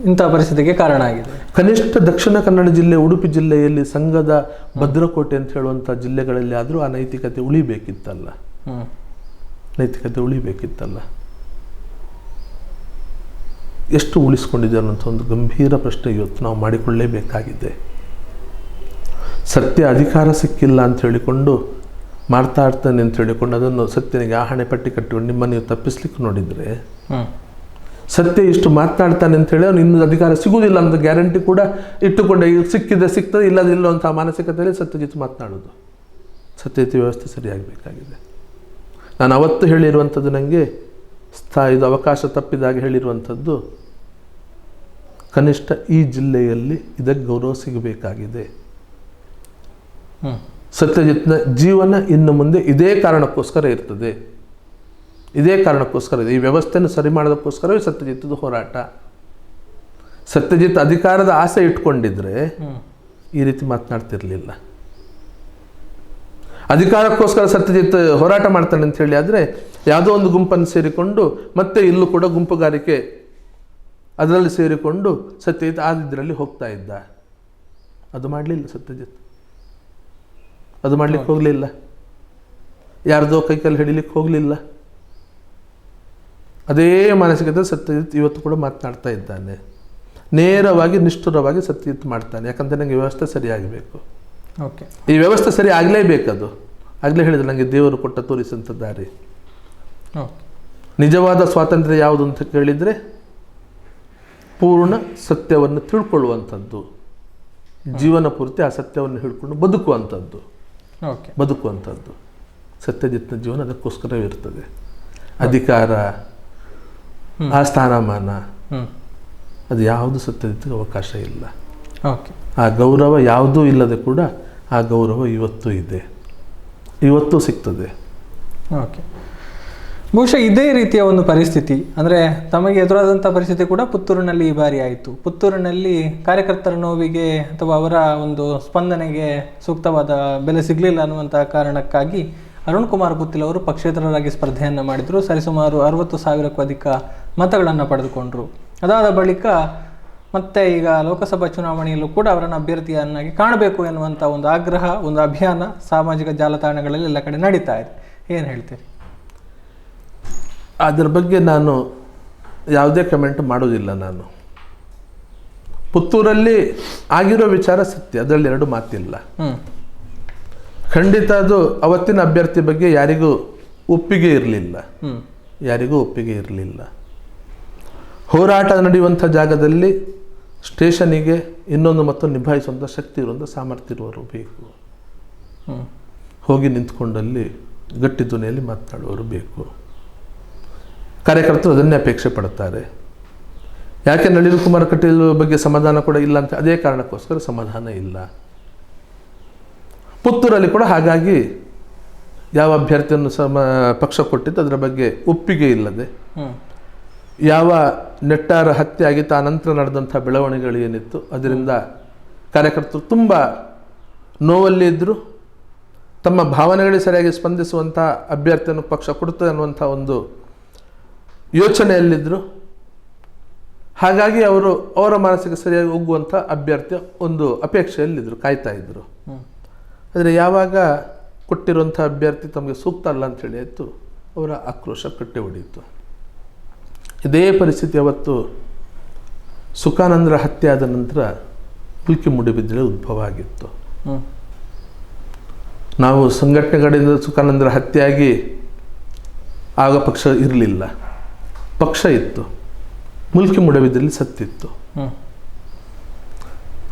ಇಂಥ ಪರಿಸ್ಥಿತಿಗೆ ಕಾರಣ ಆಗಿದೆ. ಕನಿಷ್ಠ ದಕ್ಷಿಣ ಕನ್ನಡ ಜಿಲ್ಲೆ, ಉಡುಪಿ ಜಿಲ್ಲೆಯಲ್ಲಿ ಸಂಘದ ಭದ್ರಕೋಟೆ ಅಂತ ಹೇಳುವಂಥ ಜಿಲ್ಲೆಗಳಲ್ಲಿ ಆದರೂ ಆ ನೈತಿಕತೆ ಉಳಿಬೇಕಿತ್ತಲ್ಲ, ನೈತಿಕತೆ ಉಳಿಬೇಕಿತ್ತಲ್ಲ. ಎಷ್ಟು ಉಳಿಸ್ಕೊಂಡಿದೆ ಅನ್ನೋಂಥ ಒಂದು ಗಂಭೀರ ಪ್ರಶ್ನೆ ಇವತ್ತು ನಾವು ಮಾಡಿಕೊಳ್ಳಲೇಬೇಕಾಗಿದೆ. ಸತ್ಯ ಅಧಿಕಾರ ಸಿಕ್ಕಿಲ್ಲ ಅಂತ ಹೇಳಿಕೊಂಡು ಮಾಡ್ತಾ ಇರ್ತಾನೆ ಅಂತ ಹೇಳಿಕೊಂಡು ಅದನ್ನು ಸತ್ಯನಿಗೆ ಆಹಣೆ ಪಟ್ಟಿ ಕಟ್ಟಿಕೊಂಡು ನಿಮ್ಮನ್ನು ನೀವು ತಪ್ಪಿಸ್ಲಿಕ್ಕೆ ನೋಡಿದರೆ, ಸತ್ಯ ಇಷ್ಟು ಮಾತನಾಡ್ತಾನೆ ಅಂತ ಹೇಳಿ ಅವನು ಇನ್ನೂ ಅಧಿಕಾರ ಸಿಗುವುದಿಲ್ಲ ಅಂತ ಗ್ಯಾರಂಟಿ ಕೂಡ ಇಟ್ಟುಕೊಂಡೆ, ಸಿಕ್ಕಿದೆ ಸಿಗ್ತದೆ, ಇಲ್ಲದಿಲ್ಲ ಅಂತ ಮಾನಸಿಕತೆಯಲ್ಲಿ ಸತ್ಯಜಿತ್ ಮಾತನಾಡೋದು. ಸತ್ಯಜಿತ್ ವ್ಯವಸ್ಥೆ ಸರಿಯಾಗಬೇಕಾಗಿದೆ. ನಾನು ಅವತ್ತು ಹೇಳಿರುವಂಥದ್ದು, ನನಗೆ ಇದು ಅವಕಾಶ ತಪ್ಪಿದಾಗ ಹೇಳಿರುವಂಥದ್ದು, ಕನಿಷ್ಠ ಈ ಜಿಲ್ಲೆಯಲ್ಲಿ ಇದಕ್ಕೆ ಗೌರವ ಸಿಗಬೇಕಾಗಿದೆ. ಸತ್ಯಜಿತ್ನ ಜೀವನ ಇನ್ನು ಮುಂದೆ ಇದೇ ಕಾರಣಕ್ಕೋಸ್ಕರ ಇರ್ತದೆ, ಇದೇ ಕಾರಣಕ್ಕೋಸ್ಕರ ಇದೆ. ಈ ವ್ಯವಸ್ಥೆಯನ್ನು ಸರಿ ಮಾಡೋದಕ್ಕೋಸ್ಕರವೇ ಸತ್ಯಜಿತ್ದು ಹೋರಾಟ. ಸತ್ಯಜಿತ್ ಅಧಿಕಾರದ ಆಸೆ ಇಟ್ಕೊಂಡಿದ್ರೆ ಈ ರೀತಿ ಮಾತನಾಡ್ತಿರ್ಲಿಲ್ಲ. ಅಧಿಕಾರಕ್ಕೋಸ್ಕರ ಸತ್ಯಜಿತ್ ಹೋರಾಟ ಮಾಡ್ತಾನೆ ಅಂತ ಹೇಳಿ ಆದರೆ ಯಾವುದೋ ಒಂದು ಗುಂಪನ್ನು ಸೇರಿಕೊಂಡು ಮತ್ತೆ ಇಲ್ಲೂ ಕೂಡ ಗುಂಪುಗಾರಿಕೆ ಅದರಲ್ಲಿ ಸೇರಿಕೊಂಡು ಸತ್ಯಜಿತ್ ಆದಿದ್ರಲ್ಲಿ ಹೋಗ್ತಾ ಇದ್ದ. ಅದು ಮಾಡಲಿಲ್ಲ ಸತ್ಯಜಿತ್, ಅದು ಮಾಡಲಿಕ್ಕೆ ಹೋಗಲಿಲ್ಲ. ಯಾರ್ದೋ ಕೈಕಲ್ಲಿ ಹಿಡಿಲಿಕ್ಕೆ ಹೋಗಲಿಲ್ಲ. ಅದೇ ಮಾನಸಿಕತೆ ಸತ್ಯಜಿತ್ ಇವತ್ತು ಕೂಡ ಮಾತನಾಡ್ತಾ ಇದ್ದಾನೆ. ನೇರವಾಗಿ ನಿಷ್ಠುರವಾಗಿ ಸತ್ಯಜಿತ್ ಮಾಡ್ತಾನೆ. ಯಾಕಂದರೆ ನನಗೆ ವ್ಯವಸ್ಥೆ ಸರಿಯಾಗಬೇಕು, ಓಕೆ, ಈ ವ್ಯವಸ್ಥೆ ಸರಿ ಆಗಲೇಬೇಕದು. ಆಗಲೇ ಹೇಳಿದ್ರೆ ನನಗೆ ದೇವರು ಕೊಟ್ಟ ತೋರಿಸಂಥ ದಾರಿ. ನಿಜವಾದ ಸ್ವಾತಂತ್ರ್ಯ ಯಾವುದು ಅಂತ ಕೇಳಿದರೆ ಪೂರ್ಣ ಸತ್ಯವನ್ನು ತಿಳ್ಕೊಳ್ಳುವಂಥದ್ದು, ಜೀವನ ಪೂರ್ತಿ ಆ ಸತ್ಯವನ್ನು ಹಿಡ್ಕೊಂಡು ಬದುಕುವಂಥದ್ದು, ಬದುಕುವಂಥದ್ದು. ಸತ್ಯಜಿತ್ನ ಜೀವನ ಅದಕ್ಕೋಸ್ಕರವೇ ಇರ್ತದೆ. ಅಧಿಕಾರ, ಆ ಸ್ಥಾನಮಾನ, ಅದು ಯಾವುದು ಸತ್ಯಜಿತ್ಗೆ ಅವಕಾಶ ಇಲ್ಲ. ಆ ಗೌರವ ಯಾವುದೂ ಇಲ್ಲದೆ ಕೂಡ ಆ ಗೌರವ ಇವತ್ತು ಇದೆ, ಇವತ್ತು ಸಿಗ್ತದೆ. ಓಕೆ, ಬಹುಶಃ ಇದೇ ರೀತಿಯ ಒಂದು ಪರಿಸ್ಥಿತಿ ಅಂದರೆ ತಮಗೆ ಎದುರಾದಂಥ ಪರಿಸ್ಥಿತಿ ಕೂಡ ಪುತ್ತೂರಿನಲ್ಲಿ ಈ ಬಾರಿ ಆಯಿತು. ಪುತ್ತೂರಿನಲ್ಲಿ ಕಾರ್ಯಕರ್ತರ ನೋವಿಗೆ ಅಥವಾ ಅವರ ಒಂದು ಸ್ಪಂದನೆಗೆ ಸೂಕ್ತವಾದ ಬೆಲೆ ಸಿಗಲಿಲ್ಲ ಅನ್ನುವಂಥ ಕಾರಣಕ್ಕಾಗಿ ಅರುಣ್ ಕುಮಾರ್ ಗುತ್ತಿಲ್ ಅವರು ಪಕ್ಷೇತರರಾಗಿ ಸ್ಪರ್ಧೆಯನ್ನು ಮಾಡಿದರು. ಸರಿಸುಮಾರು 60,000ಕ್ಕೂ ಅಧಿಕ ಮತಗಳನ್ನು ಪಡೆದುಕೊಂಡರು. ಅದಾದ ಬಳಿಕ ಮತ್ತೆ ಈಗ ಲೋಕಸಭಾ ಚುನಾವಣೆಯಲ್ಲೂ ಕೂಡ ಅವರನ್ನು ಅಭ್ಯರ್ಥಿಯನ್ನಾಗಿ ಕಾಣಬೇಕು ಎನ್ನುವಂಥ ಒಂದು ಆಗ್ರಹ, ಒಂದು ಅಭಿಯಾನ ಸಾಮಾಜಿಕ ಜಾಲತಾಣಗಳಲ್ಲಿ ಎಲ್ಲ ಕಡೆ ನಡೀತಾ ಇದೆ. ಏನು ಹೇಳ್ತೀರಿ? ಅದರ ಬಗ್ಗೆ ನಾನು ಯಾವುದೇ ಕಮೆಂಟ್ ಮಾಡೋದಿಲ್ಲ. ನಾನು ಪುತ್ತೂರಲ್ಲಿ ಆಗಿರೋ ವಿಚಾರ ಸತ್ಯ, ಅದರಲ್ಲಿ ಎರಡು ಮಾತಿಲ್ಲ. ಖಂಡಿತ ಅದು ಅವತ್ತಿನ ಅಭ್ಯರ್ಥಿ ಬಗ್ಗೆ ಯಾರಿಗೂ ಒಪ್ಪಿಗೆ ಇರಲಿಲ್ಲ, ಯಾರಿಗೂ ಒಪ್ಪಿಗೆ ಇರಲಿಲ್ಲ. ಹೋರಾಟ ನಡೆಯುವಂಥ ಜಾಗದಲ್ಲಿ ಸ್ಟೇಷನಿಗೆ ಇನ್ನೊಂದು ಮತ್ತು ನಿಭಾಯಿಸುವಂಥ ಶಕ್ತಿ ಇರುವಂಥ ಸಾಮರ್ಥ್ಯ ಇರುವವರು ಬೇಕು. ಹೋಗಿ ನಿಂತ್ಕೊಂಡಲ್ಲಿ ಗಟ್ಟಿ ಧ್ವನಿಯಲ್ಲಿ ಮಾತನಾಡುವವರು ಬೇಕು. ಕಾರ್ಯಕರ್ತರು ಅದನ್ನೇ ಅಪೇಕ್ಷೆ ಪಡುತ್ತಾರೆ. ಯಾಕೆ ನಳಿನ್ ಕುಮಾರ್ ಕಟೀಲ್ ಬಗ್ಗೆ ಸಮಾಧಾನ ಕೂಡ ಇಲ್ಲ ಅಂತ ಅದೇ ಕಾರಣಕ್ಕೋಸ್ಕರ ಸಮಾಧಾನ ಇಲ್ಲ. ಪುತ್ತೂರಲ್ಲಿ ಕೂಡ ಹಾಗಾಗಿ ಯಾವ ಅಭ್ಯರ್ಥಿಯನ್ನು ಪಕ್ಷ ಕೊಟ್ಟಿದ್ದು ಅದರ ಬಗ್ಗೆ ಒಪ್ಪಿಗೆ ಇಲ್ಲದೆ, ಯಾವ ನೆಟ್ಟಾರ ಹತ್ಯೆ ಆಗಿತ್ತು ಆ ನಂತರ ನಡೆದಂಥ ಬೆಳವಣಿಗೆಗಳು ಏನಿತ್ತು ಅದರಿಂದ ಕಾರ್ಯಕರ್ತರು ತುಂಬ ನೋವಲ್ಲಿ ಇದ್ದರು. ತಮ್ಮ ಭಾವನೆಗಳಿಗೆ ಸರಿಯಾಗಿ ಸ್ಪಂದಿಸುವಂಥ ಅಭ್ಯರ್ಥಿಯನ್ನು ಪಕ್ಷ ಕೊಡುತ್ತದೆ ಅನ್ನುವಂಥ ಒಂದು ಯೋಚನೆಯಲ್ಲಿದ್ದರು. ಹಾಗಾಗಿ ಅವರು ಅವರ ಮಾನಸಿಕ ಸರಿಯಾಗಿ ಹೋಗುವಂಥ ಅಭ್ಯರ್ಥಿ ಒಂದು ಅಪೇಕ್ಷೆಯಲ್ಲಿದ್ದರು, ಕಾಯ್ತಾ ಇದ್ದರು. ಆದರೆ ಯಾವಾಗ ಕೊಟ್ಟಿರುವಂಥ ಅಭ್ಯರ್ಥಿ ತಮಗೆ ಸೂಕ್ತ ಅಲ್ಲ ಅಂಥೇಳಿ ಆಯಿತು, ಅವರ ಆಕ್ರೋಶ ಕಟ್ಟೆ ಹೊಡೆಯಿತು. ಇದೇ ಪರಿಸ್ಥಿತಿ ಅವತ್ತು ಸುಖಾನಂದರ ಹತ್ಯೆ ಆದ ನಂತರ ಮುಲ್ಕಿ ಮೂಡುಬಿದಿರೆ ಉದ್ಭವ ಆಗಿತ್ತು. ನಾವು ಸಂಘಟನೆಗಳಿಂದ ಸುಖಾನಂದರ ಹತ್ಯೆಯಾಗಿ ಆಗ ಪಕ್ಷ ಇರಲಿಲ್ಲ, ಪಕ್ಷ ಇತ್ತು, ಮುಲ್ಕಿ ಮೂಡುಬಿದಿರೆಯಲ್ಲಿ ಸತ್ತಿತ್ತು.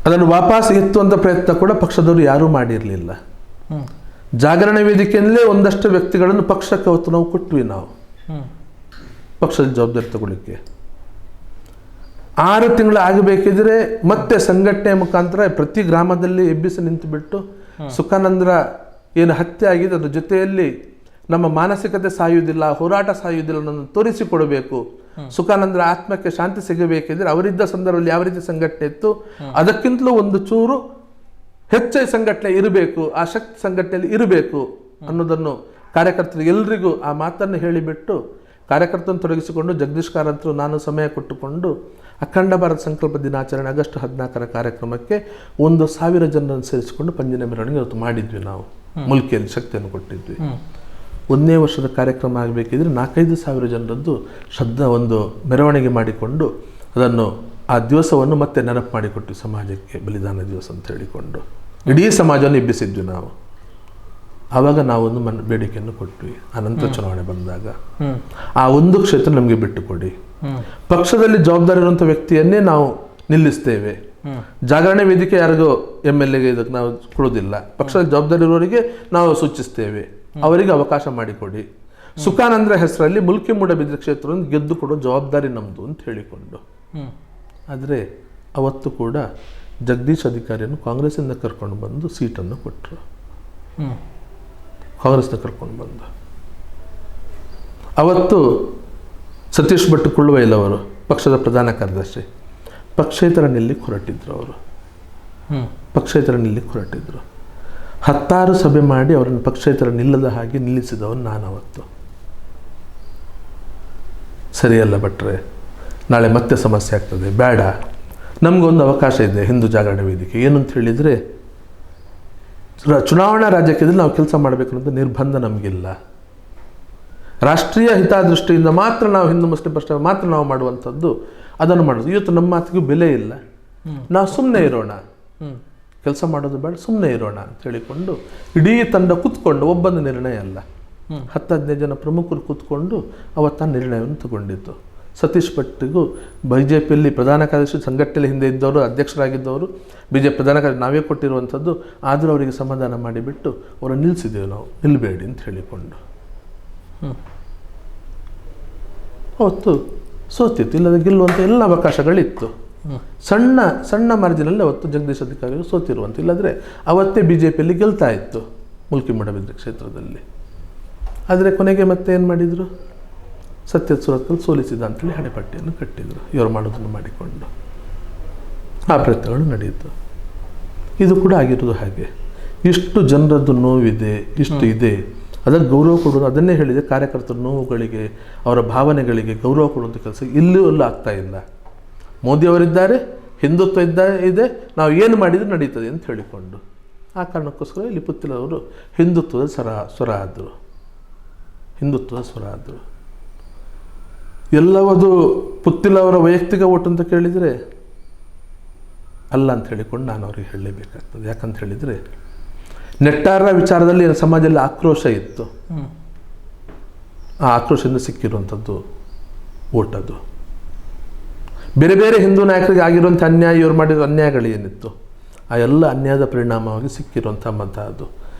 ಅದನ್ನು ವಾಪಸ್ ಎತ್ತುವಂಥ ಪ್ರಯತ್ನ ಕೂಡ ಪಕ್ಷದವರು ಯಾರೂ ಮಾಡಿರಲಿಲ್ಲ. ಜಾಗರಣೆ ವೇದಿಕೆಯಲ್ಲೇ ಒಂದಷ್ಟು ವ್ಯಕ್ತಿಗಳನ್ನು ಪಕ್ಷಕ್ಕೆ ಅವತ್ತು ನಾವು ಕೊಟ್ವಿ. ನಾವು ಪಕ್ಷದ ಜವಾಬ್ದಾರಿ ತಗೊಳ್ಳಿಕ್ಕೆ 6 ತಿಂಗಳು ಆಗಬೇಕಿದ್ರೆ ಮತ್ತೆ ಸಂಘಟನೆ ಮುಖಾಂತರ ಪ್ರತಿ ಗ್ರಾಮದಲ್ಲಿ ಎಬ್ಬಿಸಿ ನಿಂತುಬಿಟ್ಟು ಸುಖಾನಂದರ ಏನು ಹತ್ಯೆ ಆಗಿದೆ ಅದ್ರ ಜೊತೆಯಲ್ಲಿ ನಮ್ಮ ಮಾನಸಿಕತೆ ಸಾಯುವುದಿಲ್ಲ, ಹೋರಾಟ ಸಾಯುವುದಿಲ್ಲ ಅನ್ನೋದನ್ನು ತೋರಿಸಿಕೊಡಬೇಕು. ಸುಖಾನಂದರ ಆತ್ಮಕ್ಕೆ ಶಾಂತಿ ಸಿಗಬೇಕಿದ್ರೆ ಅವರಿದ್ದ ಸಂದರ್ಭದಲ್ಲಿ ಯಾವ ರೀತಿ ಸಂಘಟನೆ ಇತ್ತು ಅದಕ್ಕಿಂತಲೂ ಒಂದು ಚೂರು ಹೆಚ್ಚು ಸಂಘಟನೆ ಇರಬೇಕು, ಆ ಶಕ್ತಿ ಸಂಘಟನೆಯಲ್ಲಿ ಇರಬೇಕು ಅನ್ನೋದನ್ನು ಕಾರ್ಯಕರ್ತರು ಎಲ್ರಿಗೂ ಆ ಮಾತನ್ನು ಹೇಳಿಬಿಟ್ಟು ಕಾರ್ಯಕರ್ತರನ್ನು ತೊಡಗಿಸಿಕೊಂಡು ಜಗದೀಶ್ ಕಾರಂತರು ನಾನು ಸಮಯ ಕೊಟ್ಟುಕೊಂಡು ಅಖಂಡ ಭಾರತ ಸಂಕಲ್ಪ ದಿನಾಚರಣೆ ಆಗಸ್ಟ್ 14ರ ಕಾರ್ಯಕ್ರಮಕ್ಕೆ 1,000 ಜನರನ್ನು ಸೇರಿಸಿಕೊಂಡು ಪಂಜಿನ ಮೆರವಣಿಗೆ ಇವತ್ತು ಮಾಡಿದ್ವಿ. ನಾವು ಮುಲ್ಕಿಯಲ್ಲಿ ಶಕ್ತಿಯನ್ನು ಕೊಟ್ಟಿದ್ವಿ. 1ನೇ ವರ್ಷದ ಕಾರ್ಯಕ್ರಮ ಆಗಬೇಕಿದ್ರೆ 4-5 ಸಾವಿರ ಜನರದ್ದು ಒಂದು ಮೆರವಣಿಗೆ ಮಾಡಿಕೊಂಡು ಅದನ್ನು ಆ ದಿವಸವನ್ನು ಮತ್ತೆ ನೆನಪು ಮಾಡಿಕೊಟ್ವಿ ಸಮಾಜಕ್ಕೆ, ಬಲಿದಾನ ದಿವಸ ಅಂತ ಹೇಳಿಕೊಂಡು ಇಡೀ ಸಮಾಜವನ್ನು ಎಬ್ಬಿಸಿದ್ವಿ ನಾವು. ಆವಾಗ ನಾವೊಂದು ಬೇಡಿಕೆಯನ್ನು ಕೊಟ್ವಿ. ಅನಂತರ ಚುನಾವಣೆ ಬಂದಾಗ ಆ ಒಂದು ಕ್ಷೇತ್ರ ನಮಗೆ ಬಿಟ್ಟು ಕೊಡಿ, ಪಕ್ಷದಲ್ಲಿ ಜವಾಬ್ದಾರಿ ಇರುವಂಥ ವ್ಯಕ್ತಿಯನ್ನೇ ನಾವು ನಿಲ್ಲಿಸ್ತೇವೆ, ಜಾಗರಣೆ ವೇದಿಕೆ ಯಾರಿಗೋ MLAಗೆ ಇದಕ್ಕೆ ನಾವು ಕೊಡೋದಿಲ್ಲ, ಪಕ್ಷದ ಜವಾಬ್ದಾರಿ ಇರೋರಿಗೆ ನಾವು ಸೂಚಿಸ್ತೇವೆ, ಅವರಿಗೆ ಅವಕಾಶ ಮಾಡಿಕೊಡಿ, ಸುಖಾನಂದರ ಹೆಸರಲ್ಲಿ ಮುಲ್ಕಿ ಮೂಡುಬಿದಿರೆ ಕ್ಷೇತ್ರವನ್ನು ಗೆದ್ದು ಕೊಡೋ ಜವಾಬ್ದಾರಿ ನಮ್ಮದು ಅಂತ ಹೇಳಿಕೊಂಡು. ಆದರೆ ಅವತ್ತು ಕೂಡ ಜಗದೀಶ್ ಅಧಿಕಾರಿಯನ್ನು ಕಾಂಗ್ರೆಸ್ಸಿಂದ ಕರ್ಕೊಂಡು ಬಂದು ಸೀಟನ್ನು ಕೊಟ್ಟರು. ಕಾಂಗ್ರೆಸ್ನ ಕರ್ಕೊಂಡು ಬಂದು ಅವತ್ತು ಸತೀಶ್ ಭಟ್ ಕುಳ್ಳುವೈಲವರು ಪಕ್ಷದ ಪ್ರಧಾನ ಕಾರ್ಯದರ್ಶಿ ಪಕ್ಷೇತರ ನಿಲ್ಲಿಕ್ಕೆ ಹೊರಟಿದ್ರು. ಅವರು ಪಕ್ಷೇತರ ನಿಲ್ಲಿಕ್ಕೆ ಹೊರಟಿದ್ರು. 16 ಸಭೆ ಮಾಡಿ ಅವರನ್ನು ಪಕ್ಷೇತರ ನಿಲ್ಲದ ಹಾಗೆ ನಿಲ್ಲಿಸಿದವನು ನಾನು. ಅವತ್ತು ಸರಿಯಲ್ಲ ಭಟ್ರೆ, ನಾಳೆ ಮತ್ತೆ ಸಮಸ್ಯೆ ಆಗ್ತದೆ, ಬೇಡ, ನಮಗೊಂದು ಅವಕಾಶ ಇದೆ ಹಿಂದೂ ಜಾಗರಣೆ ವೇದಿಕೆ. ಏನು ಅಂತ ಹೇಳಿದರೆ ಚುನಾವಣಾ ರಾಜಕೀಯದಲ್ಲಿ ನಾವು ಕೆಲಸ ಮಾಡಬೇಕು ಅನ್ನೋದು ನಿರ್ಬಂಧ ನಮಗಿಲ್ಲ. ರಾಷ್ಟ್ರೀಯ ಹಿತದೃಷ್ಟಿಯಿಂದ ಮಾತ್ರ ನಾವು ಹಿಂದೂ ಮುಸ್ಲಿಂ ಪ್ರಶ್ನೆ ಮಾತ್ರ ನಾವು ಮಾಡುವಂಥದ್ದು, ಅದನ್ನು ಮಾಡೋದು. ಇವತ್ತು ನಮ್ಮ ಮಾತಿಗೂ ಬೆಲೆ ಇಲ್ಲ, ನಾವು ಸುಮ್ಮನೆ ಇರೋಣ, ಕೆಲಸ ಮಾಡೋದು ಬೇಡ, ಸುಮ್ಮನೆ ಇರೋಣ ಅಂತ ಹೇಳಿಕೊಂಡು ಇಡೀ ತಂಡ ಕೂತ್ಕೊಂಡು, ಒಬ್ಬನ ನಿರ್ಣಯ ಅಲ್ಲ, 10-15 ಜನ ಪ್ರಮುಖರು ಕೂತ್ಕೊಂಡು ಅವತ್ತ ನಿರ್ಣಯವನ್ನು ತಗೊಂಡಿದ್ದು. ಸತೀಶ್ ಭಟ್ಗೂ BJPಯಲ್ಲಿ ಪ್ರಧಾನ ಕಾರ್ಯದರ್ಶಿ, ಸಂಘಟನೆಯಲ್ಲಿ ಹಿಂದೆ ಇದ್ದವರು, ಅಧ್ಯಕ್ಷರಾಗಿದ್ದವರು, BJP ಪ್ರಧಾನ ಕಾರ್ಯ ನಾವೇ ಕೊಟ್ಟಿರುವಂಥದ್ದು. ಆದರೂ ಅವರಿಗೆ ಸಮಾಧಾನ ಮಾಡಿಬಿಟ್ಟು ಅವರನ್ನು ನಿಲ್ಲಿಸಿದ್ದೇವೆ ನಾವು, ನಿಲ್ಲಬೇಡಿ ಅಂತ ಹೇಳಿಕೊಂಡು. ಅವತ್ತು ಸೋತಿತ್ತು, ಇಲ್ಲದ ಗೆಲ್ಲುವಂಥ ಎಲ್ಲ ಅವಕಾಶಗಳಿತ್ತು. ಸಣ್ಣ ಸಣ್ಣ ಮಾರ್ಜಿನಲ್ಲಿ ಅವತ್ತು ಜಗದೀಶ್ ಅಧಿಕಾರಿಗಳು ಸೋತಿರುವಂಥ, ಇಲ್ಲಾಂದರೆ ಅವತ್ತೇ BJPಯಲ್ಲಿ ಗೆಲ್ತಾ ಇತ್ತು ಮುಲ್ಕಿ ಮೂಡುಬಿದಿರೆ ಕ್ಷೇತ್ರದಲ್ಲಿ. ಆದರೆ ಕೊನೆಗೆ ಮತ್ತೆ ಏನು ಮಾಡಿದರು, ಸತ್ಯದ ಸುರತ್ಕಲ್ ಸೋಲಿಸಿದ ಅಂತೇಳಿ ಹಣೆಪಟ್ಟಿಯನ್ನು ಕಟ್ಟಿದರು, ಇವರು ಮಾಡೋದನ್ನು ಮಾಡಿಕೊಂಡು. ಆ ಪ್ರಯತ್ನಗಳು ನಡೆಯಿತು. ಇದು ಕೂಡ ಆಗಿರೋದು ಹಾಗೆ. ಇಷ್ಟು ಜನರದ್ದು ನೋವಿದೆ, ಇಷ್ಟು ಇದೆ, ಅದಕ್ಕೆ ಗೌರವ ಕೊಡೋದು, ಅದನ್ನೇ ಹೇಳಿದೆ, ಕಾರ್ಯಕರ್ತರ ನೋವುಗಳಿಗೆ, ಅವರ ಭಾವನೆಗಳಿಗೆ ಗೌರವ ಕೊಡುವಂಥ ಕೆಲಸ ಎಲ್ಲೂ ಆಗ್ತಾ ಇಲ್ಲ. ಮೋದಿಯವರಿದ್ದಾರೆ, ಹಿಂದುತ್ವ ಇದೆ, ನಾವು ಏನು ಮಾಡಿದರೂ ನಡೀತದೆ ಅಂತ ಹೇಳಿಕೊಂಡು. ಆ ಕಾರಣಕ್ಕೋಸ್ಕರ ಇಲ್ಲಿ ಪುತ್ತಿಲವರು ಹಿಂದುತ್ವದ ಸ್ವರ ಆದರು, ಹಿಂದುತ್ವದ ಸ್ವರ ಆದರು. ಎಲ್ಲವದು ಪುತ್ತಿಲವರ ವೈಯಕ್ತಿಕ ಓಟು ಅಂತ ಕೇಳಿದರೆ ಅಲ್ಲ ಅಂತ ಹೇಳಿಕೊಂಡು ನಾನು ಅವ್ರಿಗೆ ಹೇಳಲೇಬೇಕಾಗ್ತದೆ. ಯಾಕಂತ ಹೇಳಿದರೆ ನೆಟ್ಟಾರರ ವಿಚಾರದಲ್ಲಿ ಸಮಾಜದಲ್ಲಿ ಆಕ್ರೋಶ ಇತ್ತು, ಆ ಆಕ್ರೋಶದಿಂದ ಸಿಕ್ಕಿರುವಂಥದ್ದು ಓಟದು. ಬೇರೆ ಬೇರೆ ಹಿಂದೂ ನಾಯಕರಿಗೆ ಆಗಿರುವಂಥ ಅನ್ಯಾಯ, ಇವರು ಮಾಡಿರೋ ಅನ್ಯಾಯಗಳೇನಿತ್ತು ಆ ಎಲ್ಲ ಅನ್ಯಾಯದ ಪರಿಣಾಮವಾಗಿ ಸಿಕ್ಕಿರುವಂಥ ಮತ ಅದು.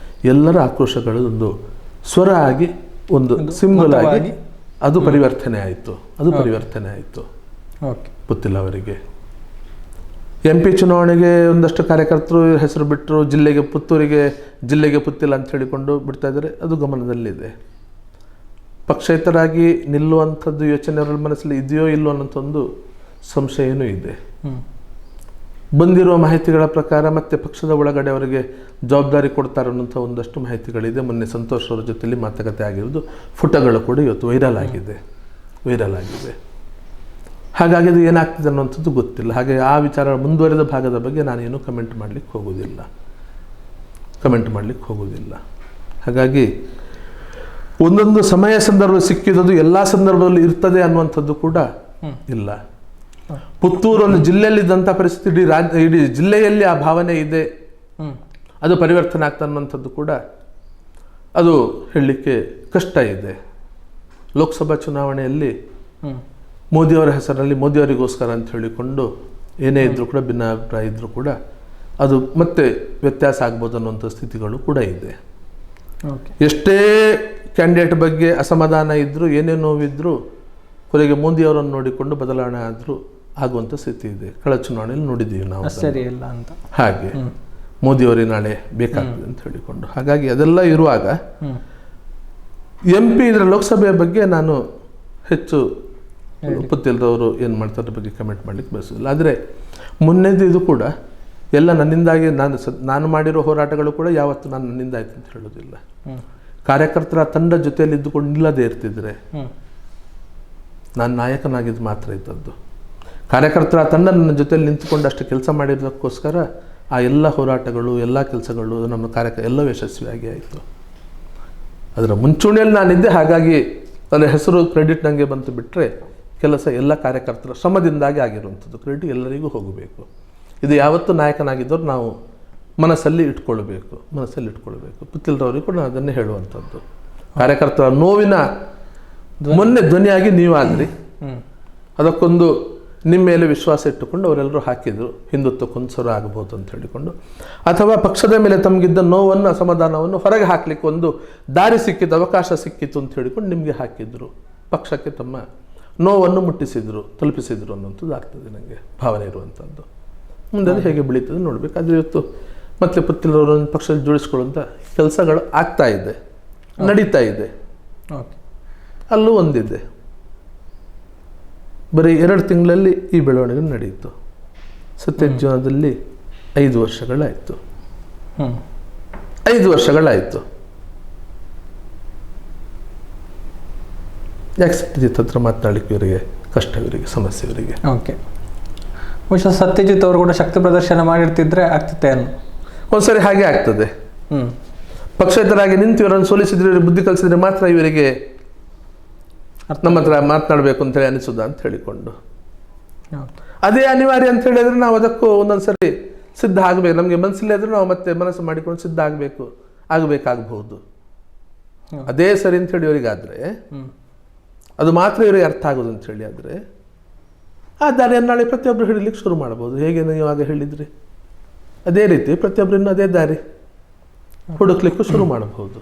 ಎಲ್ಲರ ಆಕ್ರೋಶಗಳು ಒಂದು ಸ್ವರ ಆಗಿ, ಒಂದು ಸಿಂಬಲ್ ಆಗಿ ಅದು ಪರಿವರ್ತನೆ ಆಯಿತು. ಪುತ್ತಿಲ ಅವರಿಗೆ MP ಚುನಾವಣೆಗೆ ಒಂದಷ್ಟು ಕಾರ್ಯಕರ್ತರು ಹೆಸರು ಬಿಟ್ಟರು, ಜಿಲ್ಲೆಗೆ ಪುತ್ತಿಲ ಅಂತ ಹೇಳಿಕೊಂಡು ಬಿಡ್ತಾ ಇದ್ದಾರೆ. ಅದು ಗಮನದಲ್ಲಿದೆ. ಪಕ್ಷೇತರಾಗಿ ನಿಲ್ಲುವಂಥದ್ದು ಯೋಚನೆ ಅವರ ಮನಸ್ಸಲ್ಲಿ ಇದೆಯೋ ಇಲ್ಲೋ ಅನ್ನೋಂಥ ಒಂದು ಸಂಶಯನೂ ಇದೆ. ಬಂದಿರುವ ಮಾಹಿತಿಗಳ ಪ್ರಕಾರ ಮತ್ತೆ ಪಕ್ಷದ ಒಳಗಡೆ ಅವರಿಗೆ ಜವಾಬ್ದಾರಿ ಕೊಡ್ತಾರೆ ಅನ್ನೋಂಥ ಒಂದಷ್ಟು ಮಾಹಿತಿಗಳಿದೆ. ಮೊನ್ನೆ ಸಂತೋಷ್ ಅವರ ಜೊತೆಯಲ್ಲಿ ಮಾತುಕತೆ ಆಗಿರೋದು, ಫೋಟೋಗಳು ಕೂಡ ಇವತ್ತು ವೈರಲ್ ಆಗಿದೆ. ಹಾಗಾಗಿ ಅದು ಏನಾಗ್ತಿದೆ ಅನ್ನೋಂಥದ್ದು ಗೊತ್ತಿಲ್ಲ. ಹಾಗೆ ಆ ವಿಚಾರ ಮುಂದುವರೆದ ಭಾಗದ ಬಗ್ಗೆ ನಾನೇನು ಕಮೆಂಟ್ ಮಾಡಲಿಕ್ಕೆ ಹೋಗೋದಿಲ್ಲ. ಹಾಗಾಗಿ ಒಂದೊಂದು ಸಮಯ ಸಂದರ್ಭ ಸಿಕ್ಕಿದ್ದು ಎಲ್ಲ ಸಂದರ್ಭದಲ್ಲಿ ಇರ್ತದೆ ಅನ್ನುವಂಥದ್ದು ಕೂಡ ಇಲ್ಲ. ಪುತ್ತೂರು ಒಂದು ಜಿಲ್ಲೆಯಲ್ಲಿದ್ದಂಥ ಪರಿಸ್ಥಿತಿ ಇಡೀ ಜಿಲ್ಲೆಯಲ್ಲಿ ಆ ಭಾವನೆ ಇದೆ, ಅದು ಪರಿವರ್ತನೆ ಆಗ್ತಾ ಅನ್ನುವಂಥದ್ದು ಕೂಡ ಅದು ಹೇಳಲಿಕ್ಕೆ ಕಷ್ಟ ಇದೆ. ಲೋಕಸಭಾ ಚುನಾವಣೆಯಲ್ಲಿ ಮೋದಿಯವರ ಹೆಸರಲ್ಲಿ ಮೋದಿಯವರಿಗೋಸ್ಕರ ಅಂತ ಹೇಳಿಕೊಂಡು ಏನೇ ಇದ್ರೂ ಕೂಡ ಭಿನ್ನಾಭಿಪ್ರಾಯ ಇದ್ರೂ ಕೂಡ ಅದು ಮತ್ತೆ ವ್ಯತ್ಯಾಸ ಆಗ್ಬೋದು ಅನ್ನುವಂಥ ಸ್ಥಿತಿಗಳು ಕೂಡ ಇದೆ. ಎಷ್ಟೇ ಕ್ಯಾಂಡಿಡೇಟ್ ಬಗ್ಗೆ ಅಸಮಾಧಾನ ಇದ್ದರೂ ಏನೇ ನೋವಿದ್ರೂ ಕೊನೆಗೆ ಮೋದಿಯವರನ್ನು ನೋಡಿಕೊಂಡು ಬದಲಾವಣೆ ಆದರೂ ಆಗುವಂಥ ಸ್ಥಿತಿ ಇದೆ. ಕಳೆದ ಚುನಾವಣೆಯಲ್ಲಿ ನೋಡಿದ್ದೀವಿ ನಾವು ಸರಿಯಿಲ್ಲ ಅಂತ. ಹಾಗೆ ಮೋದಿಯವರೇ ನಾಳೆ ಬೇಕಾಗ್ತದೆ ಅಂತ ಹೇಳಿಕೊಂಡು. ಹಾಗಾಗಿ ಅದೆಲ್ಲ ಇರುವಾಗ MP ಇದರ ಲೋಕಸಭೆಯ ಬಗ್ಗೆ ನಾನು ಹೆಚ್ಚು ಗೊತ್ತಿಲ್ಲದವರು ಏನು ಮಾಡ್ತಾರೆ ಬಗ್ಗೆ ಕಮೆಂಟ್ ಮಾಡಲಿಕ್ಕೆ ಬಯಸೋದಿಲ್ಲ. ಆದರೆ ಮುನ್ನೆದು ಇದು ಕೂಡ ಎಲ್ಲ ನನ್ನಿಂದಾಗಿ ನಾನು ಮಾಡಿರೋ ಹೋರಾಟಗಳು ಕೂಡ ಯಾವತ್ತು ನನ್ನಿಂದ ಆಯ್ತು ಅಂತ ಹೇಳೋದಿಲ್ಲ. ಕಾರ್ಯಕರ್ತರ ತಂಡ ಜೊತೆಯಲ್ಲಿ ಇದ್ದುಕೊಂಡು ನಿಲ್ಲದೇ ಇರ್ತಿದ್ರೆ ನಾನು ನಾಯಕನಾಗಿದ್ದು ಮಾತ್ರ ಇದ್ದದ್ದು. ಕಾರ್ಯಕರ್ತರ ತಂಡ ನನ್ನ ಜೊತೆಯಲ್ಲಿ ನಿಂತುಕೊಂಡು ಅಷ್ಟು ಕೆಲಸ ಮಾಡಿರೋದಕ್ಕೋಸ್ಕರ ಆ ಎಲ್ಲ ಹೋರಾಟಗಳು ಎಲ್ಲ ಕೆಲಸಗಳು ನಮ್ಮ ಎಲ್ಲ ಯಶಸ್ವಿಯಾಗಿ ಆಯಿತು. ಅದರ ಮುಂಚೂಣಿಯಲ್ಲಿ ನಾನಿದ್ದೆ, ಹಾಗಾಗಿ ನನ್ನ ಹೆಸರು ಕ್ರೆಡಿಟ್ ನನಗೆ ಬಂತು. ಬಿಟ್ಟರೆ ಕೆಲಸ ಎಲ್ಲ ಕಾರ್ಯಕರ್ತರ ಶ್ರಮದಿಂದಾಗಿ ಆಗಿರುವಂಥದ್ದು. ಕ್ರೆಡಿಟ್ ಎಲ್ಲರಿಗೂ ಹೋಗಬೇಕು. ಇದು ಯಾವತ್ತೂ ನಾಯಕನಾಗಿದ್ದವ್ರು ನಾವು ಮನಸ್ಸಲ್ಲಿ ಇಟ್ಕೊಳ್ಬೇಕು. ಪುತ್ತಿಲ್ರವ್ರಿಗೆ ಕೂಡ ನಾನು ಅದನ್ನೇ ಹೇಳುವಂಥದ್ದು. ಕಾರ್ಯಕರ್ತರ ನೋವಿನ ಮೊನ್ನೆ ಧ್ವನಿಯಾಗಿ ನೀವಾದ್ರಿ, ಅದಕ್ಕೊಂದು ನಿಮ್ಮ ಮೇಲೆ ವಿಶ್ವಾಸ ಇಟ್ಟುಕೊಂಡು ಅವರೆಲ್ಲರೂ ಹಾಕಿದರು ಹಿಂದುತ್ವಕ್ಕೊಂದು ಸ್ವರ ಆಗ್ಬೋದು ಅಂತ ಹೇಳಿಕೊಂಡು, ಅಥವಾ ಪಕ್ಷದ ಮೇಲೆ ತಮಗಿದ್ದ ನೋವನ್ನು ಅಸಮಾಧಾನವನ್ನು ಹೊರಗೆ ಹಾಕಲಿಕ್ಕೆ ಒಂದು ದಾರಿ ಸಿಕ್ಕಿತು, ಅವಕಾಶ ಸಿಕ್ಕಿತು ಅಂತ ಹೇಳಿಕೊಂಡು ನಿಮಗೆ ಹಾಕಿದ್ರು. ಪಕ್ಷಕ್ಕೆ ತಮ್ಮ ನೋವನ್ನು ತಲುಪಿಸಿದ್ರು ಅನ್ನೋಂಥದ್ದು ಆಗ್ತದೆ ನನಗೆ ಭಾವನೆ ಇರುವಂಥದ್ದು. ಮುಂದೆ ಅದು ಹೇಗೆ ಬೆಳೀತದೆ ನೋಡಬೇಕು. ಆದರೆ ಇವತ್ತು ಮತ್ತೆ ಪುತ್ತಿಲರವರನ್ನು ಪಕ್ಷದಲ್ಲಿ ಜೋಡಿಸ್ಕೊಳ್ಳುವಂಥ ಕೆಲಸಗಳು ಆಗ್ತಾ ಇದೆ, ನಡೀತಾ ಇದೆ. ಅಲ್ಲೂ ಒಂದಿದೆ, ಬರೀ 2 ತಿಂಗಳಲ್ಲಿ ಈ ಬೆಳವಣಿಗೆ ನಡೆಯಿತು. ಸತ್ಯ ಜೀವನದಲ್ಲಿ 5 ವರ್ಷಗಳಾಯಿತು. 5 ವರ್ಷಗಳಾಯಿತು. ಯಾಕೆ ಸತ್ಯಜಿತ್ ಹತ್ರ ಮಾತನಾಡಲಿಕ್ಕೆ ಇವರಿಗೆ ಕಷ್ಟ, ಇವರಿಗೆ ಸಮಸ್ಯೆ, ಇವರಿಗೆ. ಓಕೆ, ಬಹುಶಃ ಸತ್ಯಜಿತ್ ಅವರು ಕೂಡ ಶಕ್ತಿ ಪ್ರದರ್ಶನ ಮಾಡಿರ್ತಿದ್ರೆ ಆಗ್ತಿತ್ತೆ ಅನ್ನೋ ಒಂದ್ಸರಿ ಹಾಗೆ ಆಗ್ತದೆ. ಪಕ್ಷೇತರಾಗಿ ನಿಂತು ಇವರನ್ನು ಸೋಲಿಸಿದ್ರೆ, ಬುದ್ಧಿ ಕಲಿಸಿದ್ರೆ ಮಾತ್ರ ಇವರಿಗೆ ನಮ್ಮ ಹತ್ರ ಮಾತನಾಡಬೇಕು ಅಂತೇಳಿ ಅನಿಸುದ ಅಂತ ಹೇಳಿಕೊಂಡು ಅದೇ ಅನಿವಾರ್ಯ ಅಂತ ಹೇಳಿದ್ರೆ ನಾವು ಅದಕ್ಕೂ ಒಂದೊಂದ್ಸರಿ ಸಿದ್ಧ ಆಗಬೇಕು. ನಮಗೆ ಮನಸ್ಸಲ್ಲಿ ಆದರೂ ನಾವು ಮತ್ತೆ ಮನಸ್ಸು ಮಾಡಿಕೊಂಡು ಸಿದ್ಧ ಆಗಬೇಕಾಗಬಹುದು. ಅದೇ ಸರಿ ಅಂತ ಹೇಳಿ ಇವರಿಗಾದರೆ ಅದು ಮಾತ್ರ ಇವರಿಗೆ ಅರ್ಥ ಆಗೋದು ಅಂತ ಹೇಳಿ ಆದರೆ ಆ ದಾರಿಯನ್ನು ನಾಳೆ ಪ್ರತಿಯೊಬ್ಬರು ಹಿಡಿಲಿಕ್ಕೆ ಶುರು ಮಾಡ್ಬೋದು. ಹೇಗೆ ನೀವಾಗ ಹೇಳಿದ್ರಿ, ಅದೇ ರೀತಿ ಪ್ರತಿಯೊಬ್ಬರನ್ನು ಅದೇ ದಾರಿ ಹುಡುಕ್ಲಿಕ್ಕೂ ಶುರು ಮಾಡಬಹುದು.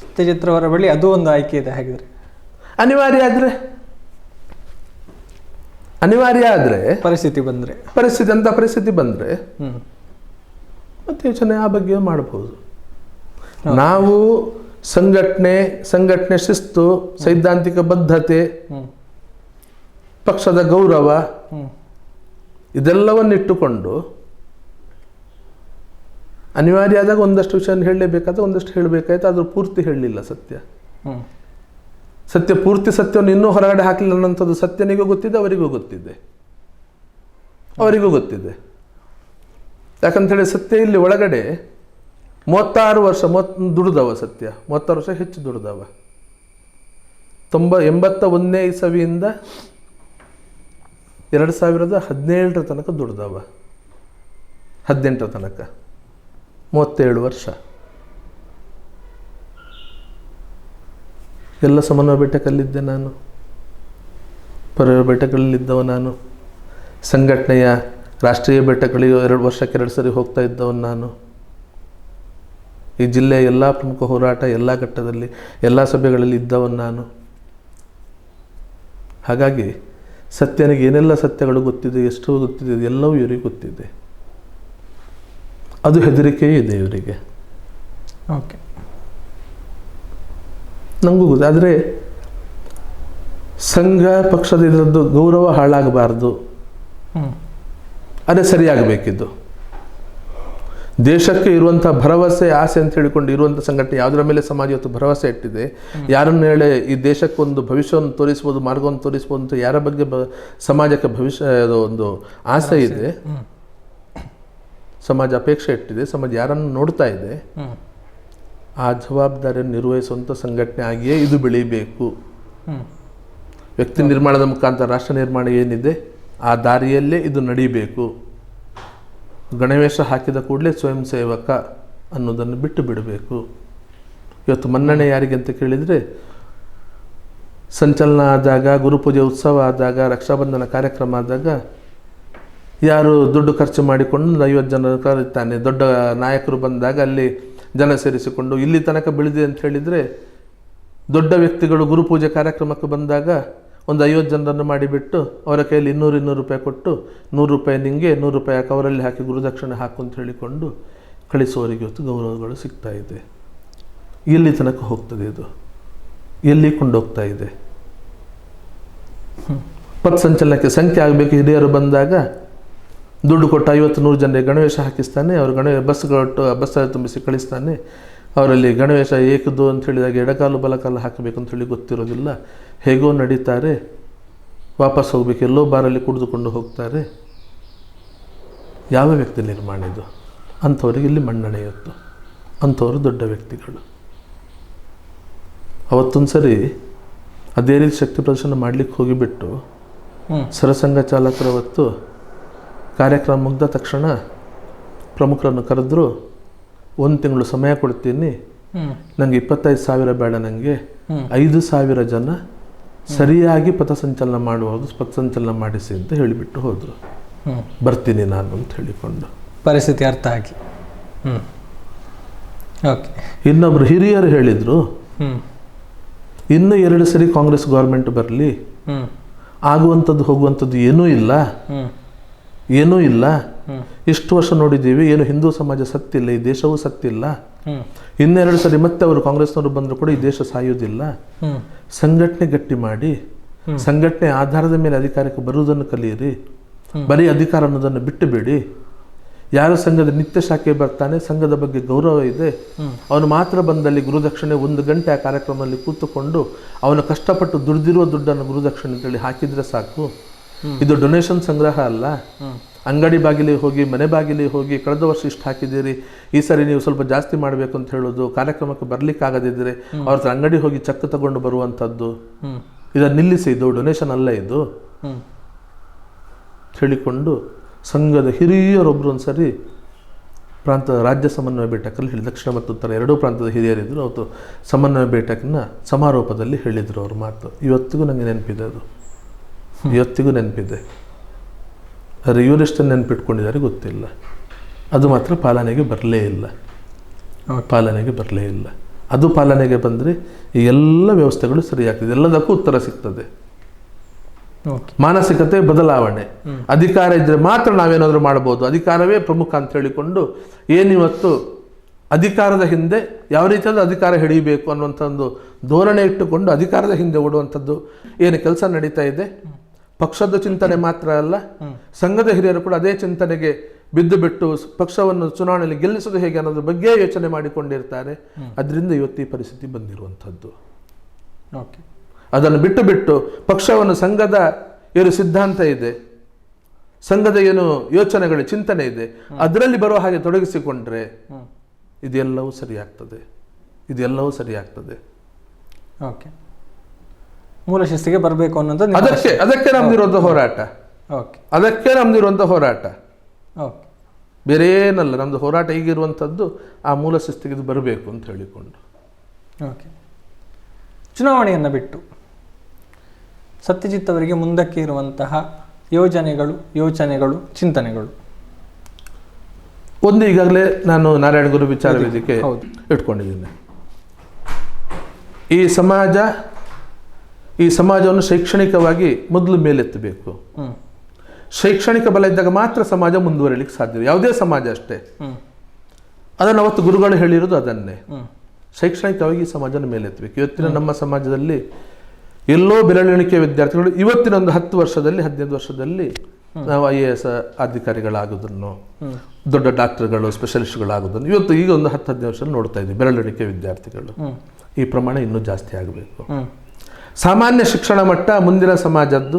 ಸತ್ಯಜಿತ್ರವರ ಬಳಿ ಅದು ಒಂದು ಆಯ್ಕೆ ಇದೆ. ಹಾಗಿದ್ರೆ ಅನಿವಾರ್ಯ ಆದರೆ ಪರಿಸ್ಥಿತಿ ಬಂದರೆ ಮತ್ತೆ ಯೋಚನೆ ಆ ಬಗ್ಗೆ ಮಾಡಬಹುದು. ನಾವು ಸಂಘಟನೆ ಶಿಸ್ತು, ಸೈದ್ಧಾಂತಿಕ ಬದ್ಧತೆ, ಪಕ್ಷದ ಗೌರವ ಇದೆಲ್ಲವನ್ನಿಟ್ಟುಕೊಂಡು ಅನಿವಾರ್ಯ ಆದಾಗ ಒಂದಷ್ಟು ವಿಷಯ ಹೇಳಲೇಬೇಕಾದ್ರೆ ಒಂದಷ್ಟು ಹೇಳಬೇಕಾಯ್ತು. ಆದರೂ ಪೂರ್ತಿ ಹೇಳಲಿಲ್ಲ. ಸತ್ಯ ಪೂರ್ತಿ ಸತ್ಯವನ್ನು ಇನ್ನೂ ಹೊರಗಡೆ ಹಾಕಲಿಲ್ಲ ಅನ್ನೋಂಥದ್ದು ಸತ್ಯನಿಗೂ ಗೊತ್ತಿದೆ, ಅವರಿಗೂ ಗೊತ್ತಿದೆ. ಯಾಕಂತೇಳಿ ಸತ್ಯ ಇಲ್ಲಿ ಒಳಗಡೆ 36 ವರ್ಷ ದುಡಿದವ. ಸತ್ಯ 36 ವರ್ಷ ಹೆಚ್ಚು ದುಡಿದವ. 81ನೇ ಇಸವಿಯಿಂದ 2017 ತನಕ ದುಡಿದವ. 18 ತನಕ 37 ವರ್ಷ. ಎಲ್ಲ ಸಮನ್ವಯ ಬೆಟ್ಟಕಲ್ಲಿದ್ದೆ ನಾನು, ಪರ್ವ ಬೆಟ್ಟಗಳಲ್ಲಿದ್ದವ ನಾನು, ಸಂಘಟನೆಯ ರಾಷ್ಟ್ರೀಯ ಬೆಟ್ಟಗಳಿಗೆ 2 ವರ್ಷಕ್ಕೆ 2 ಸರಿ ಹೋಗ್ತಾ ಇದ್ದವನು ನಾನು. ಈ ಜಿಲ್ಲೆಯ ಎಲ್ಲ ಪ್ರಮುಖ ಹೋರಾಟ ಎಲ್ಲ ಘಟ್ಟದಲ್ಲಿ ಎಲ್ಲ ಸಭೆಗಳಲ್ಲಿ ಇದ್ದವನು ನಾನು. ಹಾಗಾಗಿ ಸತ್ಯನಿಗೆ ಏನೆಲ್ಲ ಸತ್ಯಗಳು ಗೊತ್ತಿದೆ, ಎಷ್ಟು ಗೊತ್ತಿದೆ, ಎಲ್ಲವೂ ಇವರಿಗೆ ಗೊತ್ತಿದೆ. ಅದು ಹೆದರಿಕೆಯೂ ಇದೆ ಇವರಿಗೆ. ಓಕೆ, ನನಗೂ ಗೊತ್ತು. ಆದರೆ ಸಂಘ ಪಕ್ಷದ ಇದರದ್ದು ಗೌರವ ಹಾಳಾಗಬಾರ್ದು, ಅದೇ ಸರಿಯಾಗಬೇಕಿದ್ದು. ದೇಶಕ್ಕೆ ಇರುವಂಥ ಭರವಸೆ, ಆಸೆ ಅಂತ ಹೇಳಿಕೊಂಡು ಇರುವಂಥ ಸಂಘಟನೆ ಯಾವುದರ ಮೇಲೆ ಸಮಾಜ ಇವತ್ತು ಭರವಸೆ ಇಟ್ಟಿದೆ, ಯಾರನ್ನು ಹೇಳಿ ಈ ದೇಶಕ್ಕೊಂದು ಭವಿಷ್ಯವನ್ನು ತೋರಿಸ್ಬೋದು, ಮಾರ್ಗವನ್ನು ತೋರಿಸ್ಬೋದು ಅಂತ ಯಾರ ಬಗ್ಗೆ ಸಮಾಜಕ್ಕೆ ಒಂದು ಆಸೆ ಇದೆ, ಸಮಾಜ ಅಪೇಕ್ಷೆ ಇಟ್ಟಿದೆ, ಸಮಾಜ ಯಾರನ್ನು ನೋಡ್ತಾ ಇದೆ, ಆ ಜವಾಬ್ದಾರಿಯನ್ನು ನಿರ್ವಹಿಸುವಂಥ ಸಂಘಟನೆ ಆಗಿಯೇ ಇದು ಬೆಳೀಬೇಕು. ವ್ಯಕ್ತಿ ನಿರ್ಮಾಣದ ಮುಖಾಂತರ ರಾಷ್ಟ್ರ ನಿರ್ಮಾಣ ಏನಿದೆ ಆ ದಾರಿಯಲ್ಲೇ ಇದು ನಡೀಬೇಕು. ಗಣವೇಶ ಹಾಕಿದ ಕೂಡಲೇ ಸ್ವಯಂ ಸೇವಕ ಅನ್ನೋದನ್ನು ಬಿಟ್ಟು ಬಿಡಬೇಕು. ಇವತ್ತು ಮನ್ನಣೆ ಯಾರಿಗೆ ಅಂತ ಕೇಳಿದರೆ, ಸಂಚಲನ ಆದಾಗ, ಗುರುಪೂಜೆ ಉತ್ಸವ ಆದಾಗ, ರಕ್ಷಾಬಂಧನ ಕಾರ್ಯಕ್ರಮ ಆದಾಗ ಯಾರು ದುಡ್ಡು ಖರ್ಚು ಮಾಡಿಕೊಂಡು 50 ಜನ ಕರೀತಾನೆ. ದೊಡ್ಡ ನಾಯಕರು ಬಂದಾಗ ಅಲ್ಲಿ ಜನ ಸೇರಿಸಿಕೊಂಡು ಇಲ್ಲಿ ತನಕ ಬೆಳೆದಿದೆ ಅಂತ ಹೇಳಿದರೆ, ದೊಡ್ಡ ವ್ಯಕ್ತಿಗಳು ಗುರುಪೂಜೆ ಕಾರ್ಯಕ್ರಮಕ್ಕೆ ಬಂದಾಗ ಒಂದು 50 ಜನರನ್ನು ಮಾಡಿಬಿಟ್ಟು ಅವರ ಕೈಯಲ್ಲಿ 200 ರೂಪಾಯಿ ಕೊಟ್ಟು 100 ರೂಪಾಯಿ ನಿಮಗೆ, 100 ರೂಪಾಯಿ ಕವರಲ್ಲಿ ಹಾಕಿ ಗುರುದಕ್ಷಿಣೆ ಹಾಕು ಅಂತ ಹೇಳಿಕೊಂಡು ಕಳಿಸುವವರಿಗೆ ಇವತ್ತು ಗೌರವಗಳು ಸಿಗ್ತಾ ಇದೆ. ಎಲ್ಲಿ ತನಕ ಹೋಗ್ತದೆ ಇದು? ಎಲ್ಲಿ ಕೊಂಡೋಗ್ತಾ ಇದೆ? ಪಥಸಂಚಲನಕ್ಕೆ ಸಂಖ್ಯೆ ಆಗಬೇಕು. ಹಿರಿಯರು ಬಂದಾಗ ದುಡ್ಡು ಕೊಟ್ಟು 50-100 ಜನರಿಗೆ ಗಣವೇಶ ಹಾಕಿಸ್ತಾನೆ. ಅವರು ಬಸ್ಸಲ್ಲಿ ತುಂಬಿಸಿ ಕಳಿಸ್ತಾನೆ. ಅವರಲ್ಲಿ ಗಣವೇಶ ಏಕದು ಅಂತ ಹೇಳಿದಾಗ ಎಡಕಾಲು ಬಲಕಾಲು ಹಾಕಬೇಕು ಅಂತ ಹೇಳಿ ಗೊತ್ತಿರೋದಿಲ್ಲ. ಹೇಗೋ ನಡೀತಾರೆ, ವಾಪಸ್ ಹೋಗ್ಬೇಕು, ಎಲ್ಲೋ ಬಾರಲ್ಲಿ ಕುಡಿದುಕೊಂಡು ಹೋಗ್ತಾರೆ. ಯಾವ ವ್ಯಕ್ತಿ ನಿರ್ಮಾಣ ಇದು? ಅಂಥವ್ರಿಗೆ ಇಲ್ಲಿ ಮನ್ನಣೆ ಇತ್ತು. ಅಂಥವರು ದೊಡ್ಡ ವ್ಯಕ್ತಿಗಳು. ಅವತ್ತೊಂದು ಸರಿ ಅದೇ ರೀತಿ ಶಕ್ತಿ ಪ್ರದರ್ಶನ ಮಾಡಲಿಕ್ಕೆ ಹೋಗಿಬಿಟ್ಟು ಸರಸಂಘ ಚಾಲಕರು ಅವತ್ತು ಕಾರ್ಯಕ್ರಮ ಮುಗ್ದ ತಕ್ಷಣ ಪ್ರಮುಖರನ್ನು ಕರೆದ್ರು. 1 ತಿಂಗಳು ಸಮಯ ಕೊಡ್ತೀನಿ, ನನಗೆ 25,000 ಬೇಡ, ನನಗೆ 5,000 ಜನ ಸರಿಯಾಗಿ ಪಥಸಂಚಲನ ಮಾಡುವಾಗ ಪಥಸಂಚಲನ ಮಾಡಿಸಿ ಅಂತ ಹೇಳಿಬಿಟ್ಟು ಹೋದರು. ಬರ್ತೀನಿ ನಾನು ಅಂತ ಹೇಳಿಕೊಂಡು. ಪರಿಸ್ಥಿತಿ ಅರ್ಥ ಆಗಿ ಓಕೆ. ಇನ್ನೊಬ್ರು ಹಿರಿಯರು ಹೇಳಿದರು, ಇನ್ನು 2 ಸರಿ ಕಾಂಗ್ರೆಸ್ ಗೌರ್ಮೆಂಟ್ ಬರಲಿ, ಆಗುವಂಥದ್ದು ಹೋಗುವಂಥದ್ದು ಏನೂ ಇಲ್ಲ. ಇಷ್ಟು ವರ್ಷ ನೋಡಿದ್ದೀವಿ, ಏನು ಹಿಂದೂ ಸಮಾಜ ಸತ್ತಿಲ್ಲ, ಈ ದೇಶವೂ ಸತ್ತಿಲ್ಲ. ಇನ್ನೆರಡು ಸರಿ ಮತ್ತೆ ಅವರು ಕಾಂಗ್ರೆಸ್ನವರು ಬಂದರೂ ಕೂಡ ಈ ದೇಶ ಸಾಯುವುದಿಲ್ಲ. ಸಂಘಟನೆ ಗಟ್ಟಿ ಮಾಡಿ, ಸಂಘಟನೆ ಆಧಾರದ ಮೇಲೆ ಅಧಿಕಾರಕ್ಕೆ ಬರುವುದನ್ನು ಕಲಿಯಿರಿ. ಬರೀ ಅಧಿಕಾರ ಅನ್ನೋದನ್ನು ಬಿಟ್ಟು ಬಿಡಿ. ಯಾರು ಸಂಘದ ನಿತ್ಯ ಶಾಖೆ ಬರ್ತಾನೆ, ಸಂಘದ ಬಗ್ಗೆ ಗೌರವ ಇದೆ, ಅವನು ಮಾತ್ರ ಬಂದಲ್ಲಿ ಗುರುದಕ್ಷಿಣೆ 1 ಗಂಟೆ ಆ ಕಾರ್ಯಕ್ರಮದಲ್ಲಿ ಕೂತುಕೊಂಡು ಅವನು ಕಷ್ಟಪಟ್ಟು ದುಡ್ದಿರುವ ದುಡ್ಡನ್ನು ಗುರುದಕ್ಷಿಣೆ ಅಂತೇಳಿ ಹಾಕಿದರೆ ಸಾಕು. ಇದು ಡೊನೇಷನ್ ಸಂಗ್ರಹ ಅಲ್ಲ. ಅಂಗಡಿ ಬಾಗಿಲಿಗೆ ಹೋಗಿ, ಮನೆ ಬಾಗಿಲಿಗೆ ಹೋಗಿ, ಕಳೆದ ವರ್ಷ ಇಷ್ಟು ಹಾಕಿದ್ದೀರಿ, ಈ ಸರಿ ನೀವು ಸ್ವಲ್ಪ ಜಾಸ್ತಿ ಮಾಡಬೇಕು ಅಂತ ಹೇಳೋದು, ಕಾರ್ಯಕ್ರಮಕ್ಕೆ ಬರಲಿಕ್ಕಾಗದಿದ್ದರೆ ಅವ್ರ ಹತ್ರ ಅಂಗಡಿ ಹೋಗಿ ಚೆಕ್ ತಗೊಂಡು ಬರುವಂಥದ್ದು, ಇದನ್ನು ನಿಲ್ಲಿಸಿ. ಇದು ಡೊನೇಷನ್ ಅಲ್ಲ, ಇದು ಹೇಳಿಕೊಂಡು ಸಂಘದ ಹಿರಿಯರೊಬ್ಬರು ಒಂದು ಸರಿ ರಾಜ್ಯ ಸಮನ್ವಯ ಬೇಟಕಲ್ಲಿ ಹೇಳಿ, ದಕ್ಷಿಣ ಮತ್ತು ಉತ್ತರ 2 ಪ್ರಾಂತದ ಹಿರಿಯರಿದ್ದರು. ಅವತ್ತು ಸಮನ್ವಯ ಬೇಟಕ್ನ ಸಮಾರೋಪದಲ್ಲಿ ಹೇಳಿದರು ಅವ್ರ ಮಾತು. ಇವತ್ತಿಗೂ ನನಗೆ ನೆನಪಿದೆ, ಅದು ಇವತ್ತಿಗೂ ನೆನಪಿದೆ. ಆದರೆ ಇವರೆಷ್ಟನ್ನು ನೆನಪಿಟ್ಕೊಂಡಿದ್ದಾರೆ ಗೊತ್ತಿಲ್ಲ. ಅದು ಮಾತ್ರ ಪಾಲನೆಗೆ ಬರಲೇ ಇಲ್ಲ. ಅದು ಪಾಲನೆಗೆ ಬಂದರೆ ಈ ಎಲ್ಲ ವ್ಯವಸ್ಥೆಗಳು ಸರಿಯಾಗ್ತದೆ, ಎಲ್ಲದಕ್ಕೂ ಉತ್ತರ ಸಿಗ್ತದೆ. ಮಾನಸಿಕತೆ ಬದಲಾವಣೆ. ಅಧಿಕಾರ ಇದ್ದರೆ ಮಾತ್ರ ನಾವೇನಾದರೂ ಮಾಡ್ಬೋದು, ಅಧಿಕಾರವೇ ಪ್ರಮುಖ ಅಂತ ಹೇಳಿಕೊಂಡು ಏನಿವತ್ತು ಅಧಿಕಾರದ ಹಿಂದೆ ಯಾವ ರೀತಿಯಾದ ಅಧಿಕಾರ ಹಿಡಿಯಬೇಕು ಅನ್ನುವಂಥ ಒಂದು ಧೋರಣೆ ಇಟ್ಟುಕೊಂಡು ಅಧಿಕಾರದ ಹಿಂದೆ ಓಡುವಂಥದ್ದು ಏನು ಕೆಲಸ ನಡೀತಾ ಇದೆ. ಪಕ್ಷದ ಚಿಂತನೆ ಮಾತ್ರ ಅಲ್ಲ, ಸಂಘದ ಹಿರಿಯರು ಕೂಡ ಅದೇ ಚಿಂತನೆಗೆ ಬಿದ್ದು ಬಿಟ್ಟು ಪಕ್ಷವನ್ನು ಚುನಾವಣೆಯಲ್ಲಿ ಗೆಲ್ಲಿಸೋದು ಹೇಗೆ ಅನ್ನೋದ್ರ ಬಗ್ಗೆ ಯೋಚನೆ ಮಾಡಿಕೊಂಡಿರ್ತಾರೆ. ಅದರಿಂದ ಇವತ್ತು ಈ ಪರಿಸ್ಥಿತಿ ಬಂದಿರುವಂಥದ್ದು. ಅದನ್ನು ಬಿಟ್ಟು ಪಕ್ಷವನ್ನು ಸಂಘದ ಏನು ಸಿದ್ಧಾಂತ ಇದೆ, ಸಂಘದ ಏನು ಯೋಚನೆಗಳು ಚಿಂತನೆ ಇದೆ, ಅದರಲ್ಲಿ ಬರುವ ಹಾಗೆ ತೊಡಗಿಸಿಕೊಂಡ್ರೆ ಇದೆಲ್ಲವೂ ಸರಿಯಾಗ್ತದೆ. ಓಕೆ, ಮೂಲ ಶಿಸ್ತಿಗೆ ಬರಬೇಕು ಅನ್ನೋದು ಅದಕ್ಕೆ ನಮ್ದಿರುವಂಥ ಹೋರಾಟ. ಬೇರೆ ಏನಲ್ಲ, ನಮ್ದು ಹೋರಾಟ ಈಗಿರುವಂಥದ್ದು ಆ ಮೂಲ ಶಿಸ್ತಿಗೆ ಇದು ಬರಬೇಕು ಅಂತ ಹೇಳಿಕೊಂಡು. ಓಕೆ, ಚುನಾವಣೆಯನ್ನು ಬಿಟ್ಟು ಸತ್ಯಜಿತ್ ಅವರಿಗೆ ಮುಂದಕ್ಕೆ ಇರುವಂತಹ ಯೋಚನೆಗಳು, ಚಿಂತನೆಗಳು? ಒಂದು, ಈಗಾಗಲೇ ನಾನು ನಾರಾಯಣ ಗುರು ವಿಚಾರ ವೇದಿಕೆ ಇಟ್ಕೊಂಡಿದ್ದೀನಿ. ಈ ಸಮಾಜವನ್ನು ಶೈಕ್ಷಣಿಕವಾಗಿ ಮೊದಲು ಮೇಲೆತ್ತಬೇಕು. ಶೈಕ್ಷಣಿಕ ಬಲ ಇದ್ದಾಗ ಮಾತ್ರ ಸಮಾಜ ಮುಂದುವರಿಲಿಕ್ಕೆ ಸಾಧ್ಯ, ಯಾವುದೇ ಸಮಾಜ ಅಷ್ಟೇ. ಅದನ್ನು ಅವತ್ತು ಗುರುಗಳು ಹೇಳಿರೋದು ಅದನ್ನೇ, ಶೈಕ್ಷಣಿಕವಾಗಿ ಈ ಸಮಾಜನ ಮೇಲೆತ್ತಬೇಕು. ಇವತ್ತಿನ ನಮ್ಮ ಸಮಾಜದಲ್ಲಿ ಎಲ್ಲೋ ಬೆರಳೆಣಿಕೆ ವಿದ್ಯಾರ್ಥಿಗಳು ಇವತ್ತಿನ ಒಂದು 10 ವರ್ಷದಲ್ಲಿ 15 ವರ್ಷದಲ್ಲಿ ನಾವು IAS ಅಧಿಕಾರಿಗಳಾಗೋದನ್ನು, ದೊಡ್ಡ ಡಾಕ್ಟರ್ಗಳು, ಸ್ಪೆಷಲಿಸ್ಟ್ಗಳಾಗೋದನ್ನು ಇವತ್ತು ಈಗ ಒಂದು 10-15 ವರ್ಷದಲ್ಲಿ ನೋಡ್ತಾ ಇದ್ದೀವಿ. ಬೆರಳೆಣಿಕೆ ವಿದ್ಯಾರ್ಥಿಗಳು. ಈ ಪ್ರಮಾಣ ಇನ್ನೂ ಜಾಸ್ತಿ ಆಗಬೇಕು. ಸಾಮಾನ್ಯ ಶಿಕ್ಷಣ ಮಟ್ಟ ಮುಂದಿನ ಸಮಾಜದ್ದು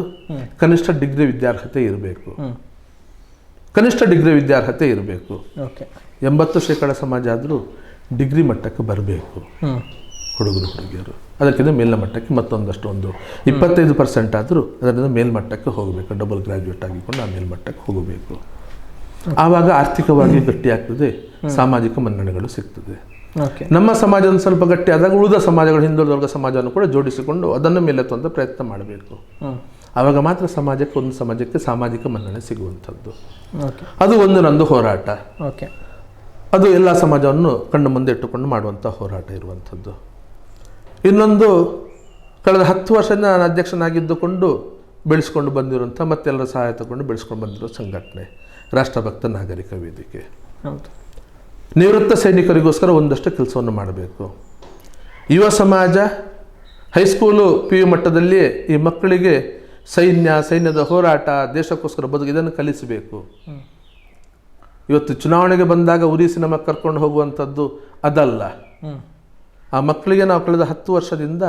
ಕನಿಷ್ಠ ಡಿಗ್ರಿ ವಿದ್ಯಾರ್ಹತೆ ಇರಬೇಕು. 80% ಸಮಾಜ ಆದರೂ ಡಿಗ್ರಿ ಮಟ್ಟಕ್ಕೆ ಬರಬೇಕು ಹುಡುಗರು ಹುಡುಗಿಯರು. ಅದಕ್ಕಿಂತ ಮೇಲಿನ ಮಟ್ಟಕ್ಕೆ ಮತ್ತೊಂದಷ್ಟು ಒಂದು 25% ಆದರೂ ಅದರಿಂದ ಮೇಲ್ಮಟ್ಟಕ್ಕೆ ಹೋಗಬೇಕು. ಡಬಲ್ ಗ್ರ್ಯಾಜುಯೇಟ್ ಆಗಿಕೊಂಡು ಆ ಮೇಲ್ಮಟ್ಟಕ್ಕೆ ಹೋಗಬೇಕು. ಆವಾಗ ಆರ್ಥಿಕವಾಗಿ ಗಟ್ಟಿಯಾಗ್ತದೆ, ಸಾಮಾಜಿಕ ಮನ್ನಣೆಗಳು ಸಿಗ್ತದೆ. ನಮ್ಮ ಸಮಾಜ ಒಂದು ಸ್ವಲ್ಪ ಗಟ್ಟಿ ಆದಾಗ ಉಳಿದ ಸಮಾಜಗಳು, ಹಿಂದುಳಿದ ವರ್ಗ ಸಮಾಜವನ್ನು ಕೂಡ ಜೋಡಿಸಿಕೊಂಡು ಅದನ್ನು ಮೇಲೆತ್ತುವಂಥ ಪ್ರಯತ್ನ ಮಾಡಬೇಕು. ಆವಾಗ ಮಾತ್ರ ಸಮಾಜಕ್ಕೆ, ಒಂದು ಸಮಾಜಕ್ಕೆ ಸಾಮಾಜಿಕ ಮನ್ನಣೆ ಸಿಗುವಂಥದ್ದು. ಅದು ಒಂದು ನಂದು ಹೋರಾಟ. ಅದು ಎಲ್ಲ ಸಮಾಜವನ್ನು ಕಣ್ಣು ಮುಂದೆ ಇಟ್ಟುಕೊಂಡು ಮಾಡುವಂಥ ಹೋರಾಟ ಇರುವಂಥದ್ದು. ಇನ್ನೊಂದು, ಕಳೆದ 10 ವರ್ಷದಿಂದ ನಾನು ಅಧ್ಯಕ್ಷನಾಗಿದ್ದುಕೊಂಡು ಬೆಳೆಸ್ಕೊಂಡು ಬಂದಿರುವಂಥ ಮತ್ತೆಲ್ಲರ ಸಹಾಯ ತಗೊಂಡು ಬೆಳೆಸ್ಕೊಂಡು ಬಂದಿರೋ ಸಂಘಟನೆ ರಾಷ್ಟ್ರಭಕ್ತ ನಾಗರಿಕ ವೇದಿಕೆ. ನಿವೃತ್ತ ಸೈನಿಕರಿಗೋಸ್ಕರ ಒಂದಷ್ಟು ಕೆಲಸವನ್ನು ಮಾಡಬೇಕು. ಯುವ ಸಮಾಜ ಹೈಸ್ಕೂಲು PU ಮಟ್ಟದಲ್ಲಿ ಈ ಮಕ್ಕಳಿಗೆ ಸೈನ್ಯದ ಹೋರಾಟ, ದೇಶಕ್ಕೋಸ್ಕರ ಬದುಕು ಇದನ್ನು ಕಲಿಸಬೇಕು. ಇವತ್ತು ಚುನಾವಣೆಗೆ ಬಂದಾಗ ಉರಿಸಿ ನಮಗೆ ಕರ್ಕೊಂಡು ಹೋಗುವಂಥದ್ದು ಅದಲ್ಲ. ಆ ಮಕ್ಕಳಿಗೆ ನಾವು ಕಳೆದ 10 ವರ್ಷದಿಂದ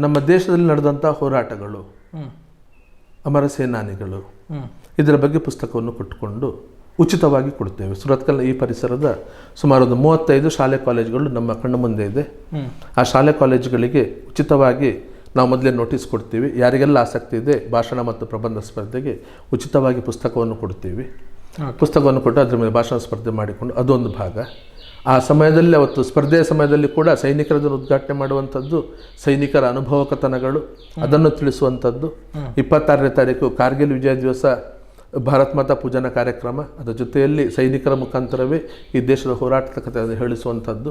ನಮ್ಮ ದೇಶದಲ್ಲಿ ನಡೆದಂಥ ಹೋರಾಟಗಳು, ಅಮರ ಸೇನಾನಿಗಳು, ಇದರ ಬಗ್ಗೆ ಪುಸ್ತಕವನ್ನು ಕೊಟ್ಟುಕೊಂಡು ಉಚಿತವಾಗಿ ಕೊಡ್ತೇವೆ. ಸುರತ್ಕಲ್ನ ಈ ಪರಿಸರದ ಸುಮಾರು ಒಂದು 35 ಶಾಲೆ ಕಾಲೇಜುಗಳು ನಮ್ಮ ಕಣ್ಣು ಮುಂದೆ ಇದೆ. ಆ ಶಾಲೆ ಕಾಲೇಜುಗಳಿಗೆ ಉಚಿತವಾಗಿ ನಾವು ಮೊದಲೇ ನೋಟಿಸ್ ಕೊಡ್ತೀವಿ. ಯಾರಿಗೆಲ್ಲ ಆಸಕ್ತಿ ಇದೆ ಭಾಷಣ ಮತ್ತು ಪ್ರಬಂಧ ಸ್ಪರ್ಧೆಗೆ ಉಚಿತವಾಗಿ ಪುಸ್ತಕವನ್ನು ಕೊಡ್ತೀವಿ. ಪುಸ್ತಕವನ್ನು ಕೊಟ್ಟು ಅದರ ಮೇಲೆ ಭಾಷಣ ಸ್ಪರ್ಧೆ ಮಾಡಿಕೊಂಡು ಅದೊಂದು ಭಾಗ. ಆ ಸಮಯದಲ್ಲಿ, ಅವತ್ತು ಸ್ಪರ್ಧೆಯ ಸಮಯದಲ್ಲಿ ಕೂಡ ಸೈನಿಕರದನ್ನು ಉದ್ಘಾಟನೆ ಮಾಡುವಂಥದ್ದು, ಸೈನಿಕರ ಅನುಭವ ಕಥನಗಳು ಅದನ್ನು ತಿಳಿಸುವಂಥದ್ದು. 26ನೇ ತಾರೀಕು ಕಾರ್ಗಿಲ್ ವಿಜಯ ದಿವಸ ಭಾರತ್ ಮಾತಾ ಪೂಜನ ಕಾರ್ಯಕ್ರಮ, ಅದರ ಜೊತೆಯಲ್ಲಿ ಸೈನಿಕರ ಮುಖಾಂತರವೇ ಈ ದೇಶದ ಹೋರಾಟದ ಕಥೆಯನ್ನು ಹೇಳಿಸುವಂಥದ್ದು.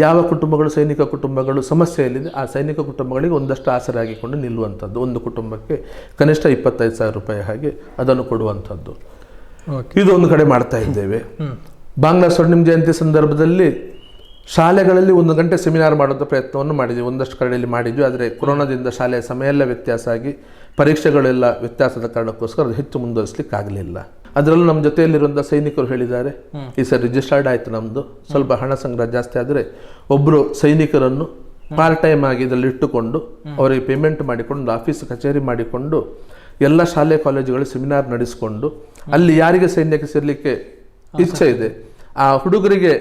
ಯಾವ ಕುಟುಂಬಗಳು, ಸೈನಿಕ ಕುಟುಂಬಗಳು ಸಮಸ್ಯೆಯಲ್ಲಿದೆ, ಆ ಸೈನಿಕ ಕುಟುಂಬಗಳಿಗೆ ಒಂದಷ್ಟು ಆಸರೆ ಆಗಿಕೊಂಡು ನಿಲ್ಲುವಂಥದ್ದು. ಒಂದು ಕುಟುಂಬಕ್ಕೆ ಕನಿಷ್ಠ 25,000 ರೂಪಾಯಿ ಹಾಗೆ ಅದನ್ನು ಕೊಡುವಂಥದ್ದು. ಇದು ಒಂದು ಕಡೆ ಮಾಡ್ತಾ ಇದ್ದೇವೆ. ಬಾಂಗ್ಲಾ ಸ್ವರ್ಣಿಮ್ ಜಯಂತಿ ಸಂದರ್ಭದಲ್ಲಿ ಶಾಲೆಗಳಲ್ಲಿ 1 ಗಂಟೆ ಸೆಮಿನಾರ್ ಮಾಡುವಂಥ ಪ್ರಯತ್ನವನ್ನು ಮಾಡಿದ್ವಿ. ಒಂದಷ್ಟು ಕಡೆಯಲ್ಲಿ ಮಾಡಿದ್ವಿ. ಆದರೆ ಕೊರೋನಾದಿಂದ ಶಾಲೆಯ ಸಮಯ ಎಲ್ಲ ವ್ಯತ್ಯಾಸ ಆಗಿ, ಪರೀಕ್ಷೆಗಳೆಲ್ಲ ವ್ಯತ್ಯಾಸದ ಕಾರಣಕ್ಕೋಸ್ಕರ ಅದು ಹೆಚ್ಚು ಮುಂದುವರಿಸಲಿಕ್ಕಾಗಲಿಲ್ಲ. ಅದರಲ್ಲೂ ನಮ್ಮ ಜೊತೆಯಲ್ಲಿರುವಂಥ ಸೈನಿಕರು ಹೇಳಿದ್ದಾರೆ, ಈ ಸರಿ ರಿಜಿಸ್ಟರ್ಡ್ ಆಯಿತು ನಮ್ಮದು, ಸ್ವಲ್ಪ ಹಣ ಸಂಗ್ರಹ ಜಾಸ್ತಿ ಆದರೆ ಒಬ್ಬರು ಸೈನಿಕರನ್ನು ಪಾರ್ಟ್ ಟೈಮ್ ಆಗಿ ಇದರಲ್ಲಿ ಇಟ್ಟುಕೊಂಡು ಅವರಿಗೆ ಪೇಮೆಂಟ್ ಮಾಡಿಕೊಂಡು ಆಫೀಸ್ ಕಚೇರಿ ಮಾಡಿಕೊಂಡು ಎಲ್ಲ ಶಾಲೆ ಕಾಲೇಜುಗಳು ಸೆಮಿನಾರ್ ನಡೆಸಿಕೊಂಡು ಅಲ್ಲಿ ಯಾರಿಗೆ ಸೈನ್ಯಕ್ಕೆ ಸೇರಲಿಕ್ಕೆ ಇಚ್ಛೆ ಇದೆ ಆ ಹುಡುಗರಿಗೆ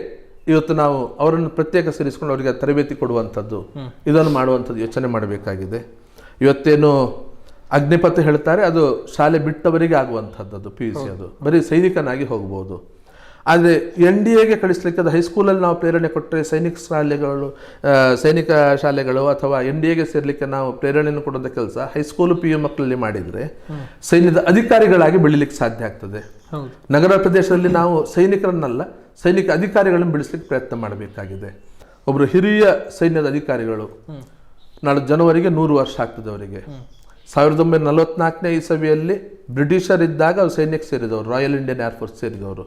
ಇವತ್ತು ನಾವು ಅವರನ್ನು ಪ್ರತ್ಯೇಕ ಸೇರಿಸ್ಕೊಂಡು ಅವರಿಗೆ ತರಬೇತಿ ಕೊಡುವಂಥದ್ದು, ಇದನ್ನು ಮಾಡುವಂಥದ್ದು ಯೋಚನೆ ಮಾಡಬೇಕಾಗಿದೆ. ಇವತ್ತೇನು ಅಗ್ನಿಪಥ ಹೇಳ್ತಾರೆ, ಅದು ಶಾಲೆ ಬಿಟ್ಟವರಿಗೆ ಆಗುವಂಥದ್ದು. ಅದು PUC ಅದು ಬರೀ ಸೈನಿಕನಾಗಿ ಹೋಗ್ಬೋದು. ಆದರೆ NDAಗೆ ಕಳಿಸ್ಲಿಕ್ಕೆ ಅದು ಹೈಸ್ಕೂಲಲ್ಲಿ ನಾವು ಪ್ರೇರಣೆ ಕೊಟ್ಟರೆ, ಸೈನಿಕ ಶಾಲೆಗಳು ಅಥವಾ NDAಗೆ ಸೇರಲಿಕ್ಕೆ ನಾವು ಪ್ರೇರಣೆಯನ್ನು ಕೊಡುವಂಥ ಕೆಲಸ ಹೈಸ್ಕೂಲು PU ಮಕ್ಕಳಲ್ಲಿ ಮಾಡಿದರೆ ಸೈನ್ಯದ ಅಧಿಕಾರಿಗಳಾಗಿ ಬೆಳಿಲಿಕ್ಕೆ ಸಾಧ್ಯ ಆಗ್ತದೆ. ನಗರ ಪ್ರದೇಶದಲ್ಲಿ ನಾವು ಸೈನಿಕರನ್ನಲ್ಲ, ಸೈನಿಕ ಅಧಿಕಾರಿಗಳನ್ನು ಬೆಳೆಸಲಿಕ್ಕೆ ಪ್ರಯತ್ನ ಮಾಡಬೇಕಾಗಿದೆ. ಒಬ್ಬರು ಹಿರಿಯ ಸೈನ್ಯದ ಅಧಿಕಾರಿಗಳು ನಾಳೆ ಜನವರಿಗೆ 100 ವರ್ಷ ಆಗ್ತದೆ ಅವರಿಗೆ. 1944ನೇ ಇಸವಿಯಲ್ಲಿ ಬ್ರಿಟಿಷರಿದ್ದಾಗ ಅವ್ರು ಸೈನ್ಯಕ್ಕೆ ಸೇರಿದವರು, ರಾಯಲ್ ಇಂಡಿಯನ್ ಏರ್ಫೋರ್ಸ್ ಸೇರಿದವರು.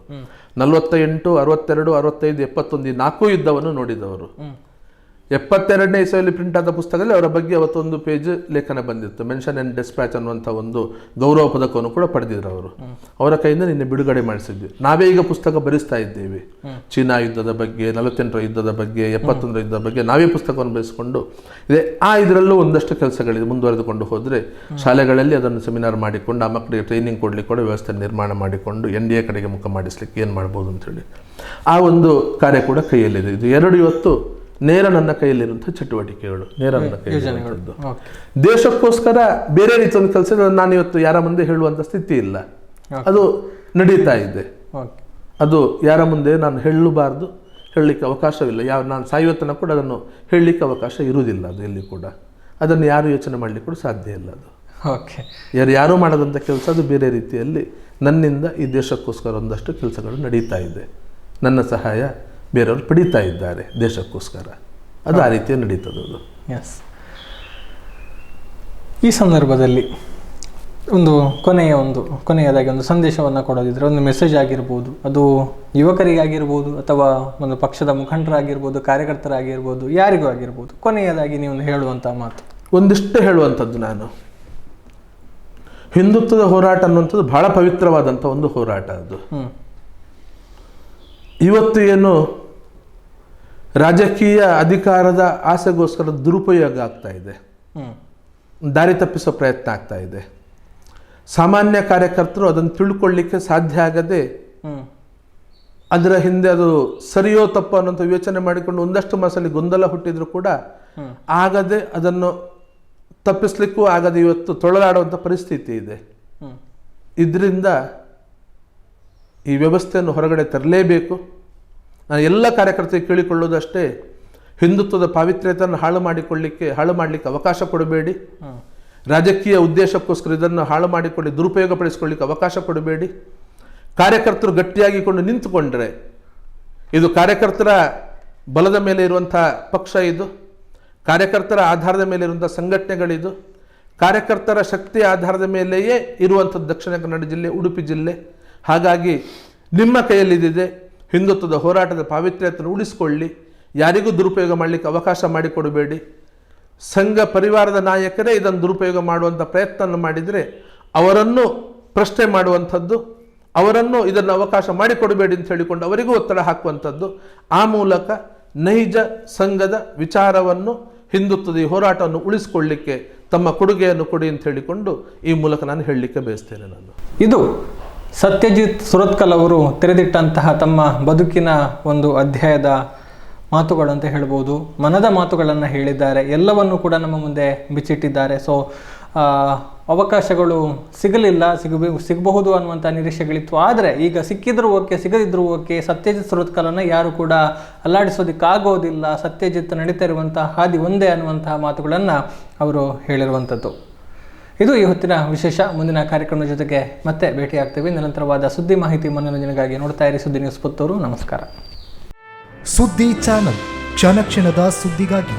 48, 62, 65, 71 4 ಯುದ್ಧವನ್ನು ನೋಡಿದವರು. 72ನೇ ಇಸವಿಯಲ್ಲಿ ಪ್ರಿಂಟ್ ಆದ ಪುಸ್ತಕದಲ್ಲಿ ಅವರ ಬಗ್ಗೆ ಅವತ್ತೊಂದು ಪೇಜ್ ಲೇಖನ ಬಂದಿತ್ತು. ಮೆನ್ಷನ್ ಅಂಡ್ ಡಿಸ್ಪ್ಯಾಚ್ ಅನ್ನುವಂಥ ಒಂದು ಗೌರವ ಪದಕವನ್ನು ಕೂಡ ಪಡೆದಿದ್ರು ಅವರು. ಅವರ ಕೈಯಿಂದ ನಿನ್ನೆ ಬಿಡುಗಡೆ ಮಾಡಿಸಿದ್ವಿ. ನಾವೇ ಈಗ ಪುಸ್ತಕ ಬರೆಸ್ತಾ ಇದ್ದೇವೆ. ಚೀನಾ ಯುದ್ಧದ ಬಗ್ಗೆ, 48ರ ಯುದ್ಧದ ಬಗ್ಗೆ, 71ರ ಯುದ್ಧದ ಬಗ್ಗೆ ನಾವೇ ಪುಸ್ತಕವನ್ನು ಬರೆಸಿಕೊಂಡು ಇದೆ. ಇದರಲ್ಲೂ ಒಂದಷ್ಟು ಕೆಲಸಗಳಿದೆ. ಮುಂದುವರೆದುಕೊಂಡು ಹೋದರೆ ಶಾಲೆಗಳಲ್ಲಿ ಅದನ್ನು ಸೆಮಿನಾರ್ ಮಾಡಿಕೊಂಡು ಆ ಮಕ್ಕಳಿಗೆ ಟ್ರೈನಿಂಗ್ ಕೊಡಲಿಕ್ಕೆ ಕೂಡ ವ್ಯವಸ್ಥೆ ನಿರ್ಮಾಣ ಮಾಡಿಕೊಂಡು NDA ಕಡೆಗೆ ಮುಖ ಮಾಡಿಸ್ಲಿಕ್ಕೆ ಏನು ಮಾಡ್ಬೋದು ಅಂತೇಳಿ ಆ ಒಂದು ಕಾರ್ಯ ಕೂಡ ಕೈಯಲ್ಲಿದೆ. ಇದು 2 ಇವತ್ತು ನೇರ ನನ್ನ ಕೈಯಲ್ಲಿರುವಂಥ ಚಟುವಟಿಕೆಗಳು, ನೇರ ನನ್ನ ಕೈಯಲ್ಲಿರುವಂಥದ್ದು. ದೇಶಕ್ಕೋಸ್ಕರ ಬೇರೆ ರೀತಿಯ ಒಂದು ಕೆಲಸ ನಾನು ಇವತ್ತು ಯಾರ ಮುಂದೆ ಹೇಳುವಂಥ ಸ್ಥಿತಿ ಇಲ್ಲ, ಅದು ನಡೀತಾ ಇದೆ. ಅದು ಯಾರ ಮುಂದೆ ನಾನು ಹೇಳಬಾರ್ದು, ಹೇಳಲಿಕ್ಕೆ ಅವಕಾಶವಿಲ್ಲ. ನಾನು ಸಾಯುವತ್ತನ ಕೂಡ ಅದನ್ನು ಹೇಳಲಿಕ್ಕೆ ಅವಕಾಶ ಇರುವುದಿಲ್ಲ. ಅದು ಎಲ್ಲಿ ಕೂಡ ಅದನ್ನು ಯಾರು ಯೋಚನೆ ಮಾಡಲಿಕ್ಕೆ ಕೂಡ ಸಾಧ್ಯ ಇಲ್ಲ. ಅದು ಯಾರೂ ಮಾಡದಂಥ ಕೆಲಸ, ಅದು ಬೇರೆ ರೀತಿಯಲ್ಲಿ ನನ್ನಿಂದ ಈ ದೇಶಕ್ಕೋಸ್ಕರ ಒಂದಷ್ಟು ಕೆಲಸಗಳು ನಡೀತಾ ಇದೆ. ನನ್ನ ಸಹಾಯ ಬೇರೆಯವರು ಪಡೀತಾ ಇದ್ದಾರೆ ದೇಶಕ್ಕೋಸ್ಕರ. ಅದು ಆ ರೀತಿಯಲ್ಲಿ ನಡೀತದೆ ಅದು. ಈ ಸಂದರ್ಭದಲ್ಲಿ ಕೊನೆಯದಾಗಿ ಒಂದು ಸಂದೇಶವನ್ನು ಕೊಡೋದಿದ್ರೆ, ಒಂದು ಮೆಸೇಜ್ ಆಗಿರ್ಬೋದು, ಅದು ಯುವಕರಿಗಾಗಿರ್ಬೋದು ಅಥವಾ ಒಂದು ಪಕ್ಷದ ಮುಖಂಡರಾಗಿರ್ಬೋದು, ಕಾರ್ಯಕರ್ತರಾಗಿರ್ಬೋದು, ಯಾರಿಗೂ ಆಗಿರ್ಬೋದು, ಕೊನೆಯದಾಗಿ ನೀವು ಹೇಳುವಂಥ ಮಾತು ಒಂದಿಷ್ಟು ಹೇಳುವಂಥದ್ದು. ನಾನು ಹಿಂದುತ್ವದ ಹೋರಾಟ ಅನ್ನುವಂಥದ್ದು ಬಹಳ ಪವಿತ್ರವಾದಂಥ ಒಂದು ಹೋರಾಟ. ಅದು ಇವತ್ತು ಏನು ರಾಜಕೀಯ ಅಧಿಕಾರದ ಆಸೆಗೋಸ್ಕರ ದುರುಪಯೋಗ ಆಗ್ತಾ ಇದೆ, ದಾರಿ ತಪ್ಪಿಸೋ ಪ್ರಯತ್ನ ಆಗ್ತಾ ಇದೆ. ಸಾಮಾನ್ಯ ಕಾರ್ಯಕರ್ತರು ಅದನ್ನು ತಿಳ್ಕೊಳ್ಳಿಕ್ಕೆ ಸಾಧ್ಯ ಆಗದೆ ಅದರ ಹಿಂದೆ ಅದು ಸರಿಯೋ ತಪ್ಪೋ ಅನ್ನೋಂಥ ಯೋಚನೆ ಮಾಡಿಕೊಂಡು ಒಂದಷ್ಟು ಮನಸ್ಸಲ್ಲಿ ಗೊಂದಲ ಹುಟ್ಟಿದ್ರು ಕೂಡ ಆಗದೆ ಅದನ್ನು ತಪ್ಪಿಸ್ಲಿಕ್ಕೂ ಆಗದೆ ಇವತ್ತು ತೊಳಲಾಡುವಂಥ ಪರಿಸ್ಥಿತಿ ಇದೆ. ಇದರಿಂದ ಈ ವ್ಯವಸ್ಥೆಯನ್ನು ಹೊರಗಡೆ ತರಲೇಬೇಕು. ನಾನು ಎಲ್ಲ ಕಾರ್ಯಕರ್ತರಿಗೆ ಕೇಳಿಕೊಳ್ಳೋದಷ್ಟೇ, ಹಿಂದುತ್ವದ ಪಾವಿತ್ರ್ಯತೆಯನ್ನು ಹಾಳು ಮಾಡಲಿಕ್ಕೆ ಅವಕಾಶ ಕೊಡಬೇಡಿ. ರಾಜಕೀಯ ಉದ್ದೇಶಕ್ಕೋಸ್ಕರ ಇದನ್ನು ಹಾಳು ಮಾಡಿಕೊಳ್ಳಿ ದುರುಪಯೋಗಪಡಿಸಿಕೊಳ್ಳಿಕ್ಕೆ ಅವಕಾಶ ಕೊಡಬೇಡಿ. ಕಾರ್ಯಕರ್ತರು ಗಟ್ಟಿಯಾಗಿಕೊಂಡು ನಿಂತುಕೊಂಡ್ರೆ, ಇದು ಕಾರ್ಯಕರ್ತರ ಬಲದ ಮೇಲೆ ಇರುವಂಥ ಪಕ್ಷ, ಇದು ಕಾರ್ಯಕರ್ತರ ಆಧಾರದ ಮೇಲೆ ಇರುವಂಥ ಸಂಘಟನೆಗಳಿದು, ಕಾರ್ಯಕರ್ತರ ಶಕ್ತಿಯ ಆಧಾರದ ಮೇಲೆಯೇ ಇರುವಂಥದ್ದು ದಕ್ಷಿಣ ಕನ್ನಡ ಜಿಲ್ಲೆ, ಉಡುಪಿ ಜಿಲ್ಲೆ. ಹಾಗಾಗಿ ನಿಮ್ಮ ಕೈಯಲ್ಲಿದೆ, ಹಿಂದುತ್ವದ ಹೋರಾಟದ ಪಾವಿತ್ರ್ಯತೆಯನ್ನು ಉಳಿಸಿಕೊಳ್ಳಿ, ಯಾರಿಗೂ ದುರುಪಯೋಗ ಮಾಡಲಿಕ್ಕೆ ಅವಕಾಶ ಮಾಡಿಕೊಡಬೇಡಿ. ಸಂಘ ಪರಿವಾರದ ನಾಯಕರೇ ಇದನ್ನು ದುರುಪಯೋಗ ಮಾಡುವಂಥ ಪ್ರಯತ್ನ ಮಾಡಿದರೆ ಅವರನ್ನು ಪ್ರಶ್ನೆ ಮಾಡುವಂಥದ್ದು, ಅವರನ್ನು ಇದನ್ನು ಅವಕಾಶ ಮಾಡಿಕೊಡಬೇಡಿ ಅಂತ ಹೇಳಿಕೊಂಡು ಅವರಿಗೂ ಒತ್ತಡ ಹಾಕುವಂಥದ್ದು, ಆ ಮೂಲಕ ನೈಜ ಸಂಘದ ವಿಚಾರವನ್ನು, ಹಿಂದುತ್ವದ ಈ ಹೋರಾಟವನ್ನು ಉಳಿಸಿಕೊಳ್ಳಿಕ್ಕೆ ತಮ್ಮ ಕೊಡುಗೆಯನ್ನು ಕೊಡಿ ಅಂತ ಹೇಳಿಕೊಂಡು ಈ ಮೂಲಕ ನಾನು ಹೇಳಲಿಕ್ಕೆ ಬಯಸ್ತೇನೆ. ನಾನು ಇದು ಸತ್ಯಜಿತ್ ಸುರತ್ಕಲ್ ಅವರು ತೆರೆದಿಟ್ಟಂತಹ ತಮ್ಮ ಬದುಕಿನ ಒಂದು ಅಧ್ಯಾಯದ ಮಾತುಗಳು ಅಂತ ಹೇಳ್ಬೋದು. ಮನದ ಮಾತುಗಳನ್ನು ಹೇಳಿದ್ದಾರೆ, ಎಲ್ಲವನ್ನು ಕೂಡ ನಮ್ಮ ಮುಂದೆ ಬಿಚ್ಚಿಟ್ಟಿದ್ದಾರೆ. ಸೊ ಅವಕಾಶಗಳು ಸಿಗಬಹುದು ಅನ್ನುವಂಥ ನಿರೀಕ್ಷೆಗಳಿತ್ತು. ಆದರೆ ಈಗ ಸಿಕ್ಕಿದ್ರೂ ಓಕೆ, ಸಿಗದಿದ್ರೂ ಓಕೆ, ಸತ್ಯಜಿತ್ ಸುರತ್ಕಲನ್ನು ಯಾರು ಕೂಡ ಅಲ್ಲಾಡಿಸೋದಕ್ಕಾಗೋದಿಲ್ಲ. ಸತ್ಯಜಿತ್ ನಡೀತಾ ಇರುವಂಥ ಹಾದಿ ಒಂದೇ ಅನ್ನುವಂತಹ ಮಾತುಗಳನ್ನು ಅವರು ಹೇಳಿರುವಂಥದ್ದು. ಇದು ಈ ಹೊತ್ತಿನ ವಿಶೇಷ. ಮುಂದಿನ ಕಾರ್ಯಕ್ರಮದ ಜೊತೆಗೆ ಮತ್ತೆ ಭೇಟಿಯಾಗ್ತೀವಿ. ನಿರಂತರವಾದ ಸುದ್ದಿ, ಮಾಹಿತಿ, ಮನೋರಂಜನೆಗಾಗಿ ನೋಡ್ತಾ ಇರಿ ಸುದ್ದಿ ನ್ಯೂಸ್ ಪುತ್ತೂರು. ನಮಸ್ಕಾರ. ಸುದ್ದಿ ಚಾನಲ್, ಕ್ಷಣ ಕ್ಷಣದ ಸುದ್ದಿಗಾಗಿ.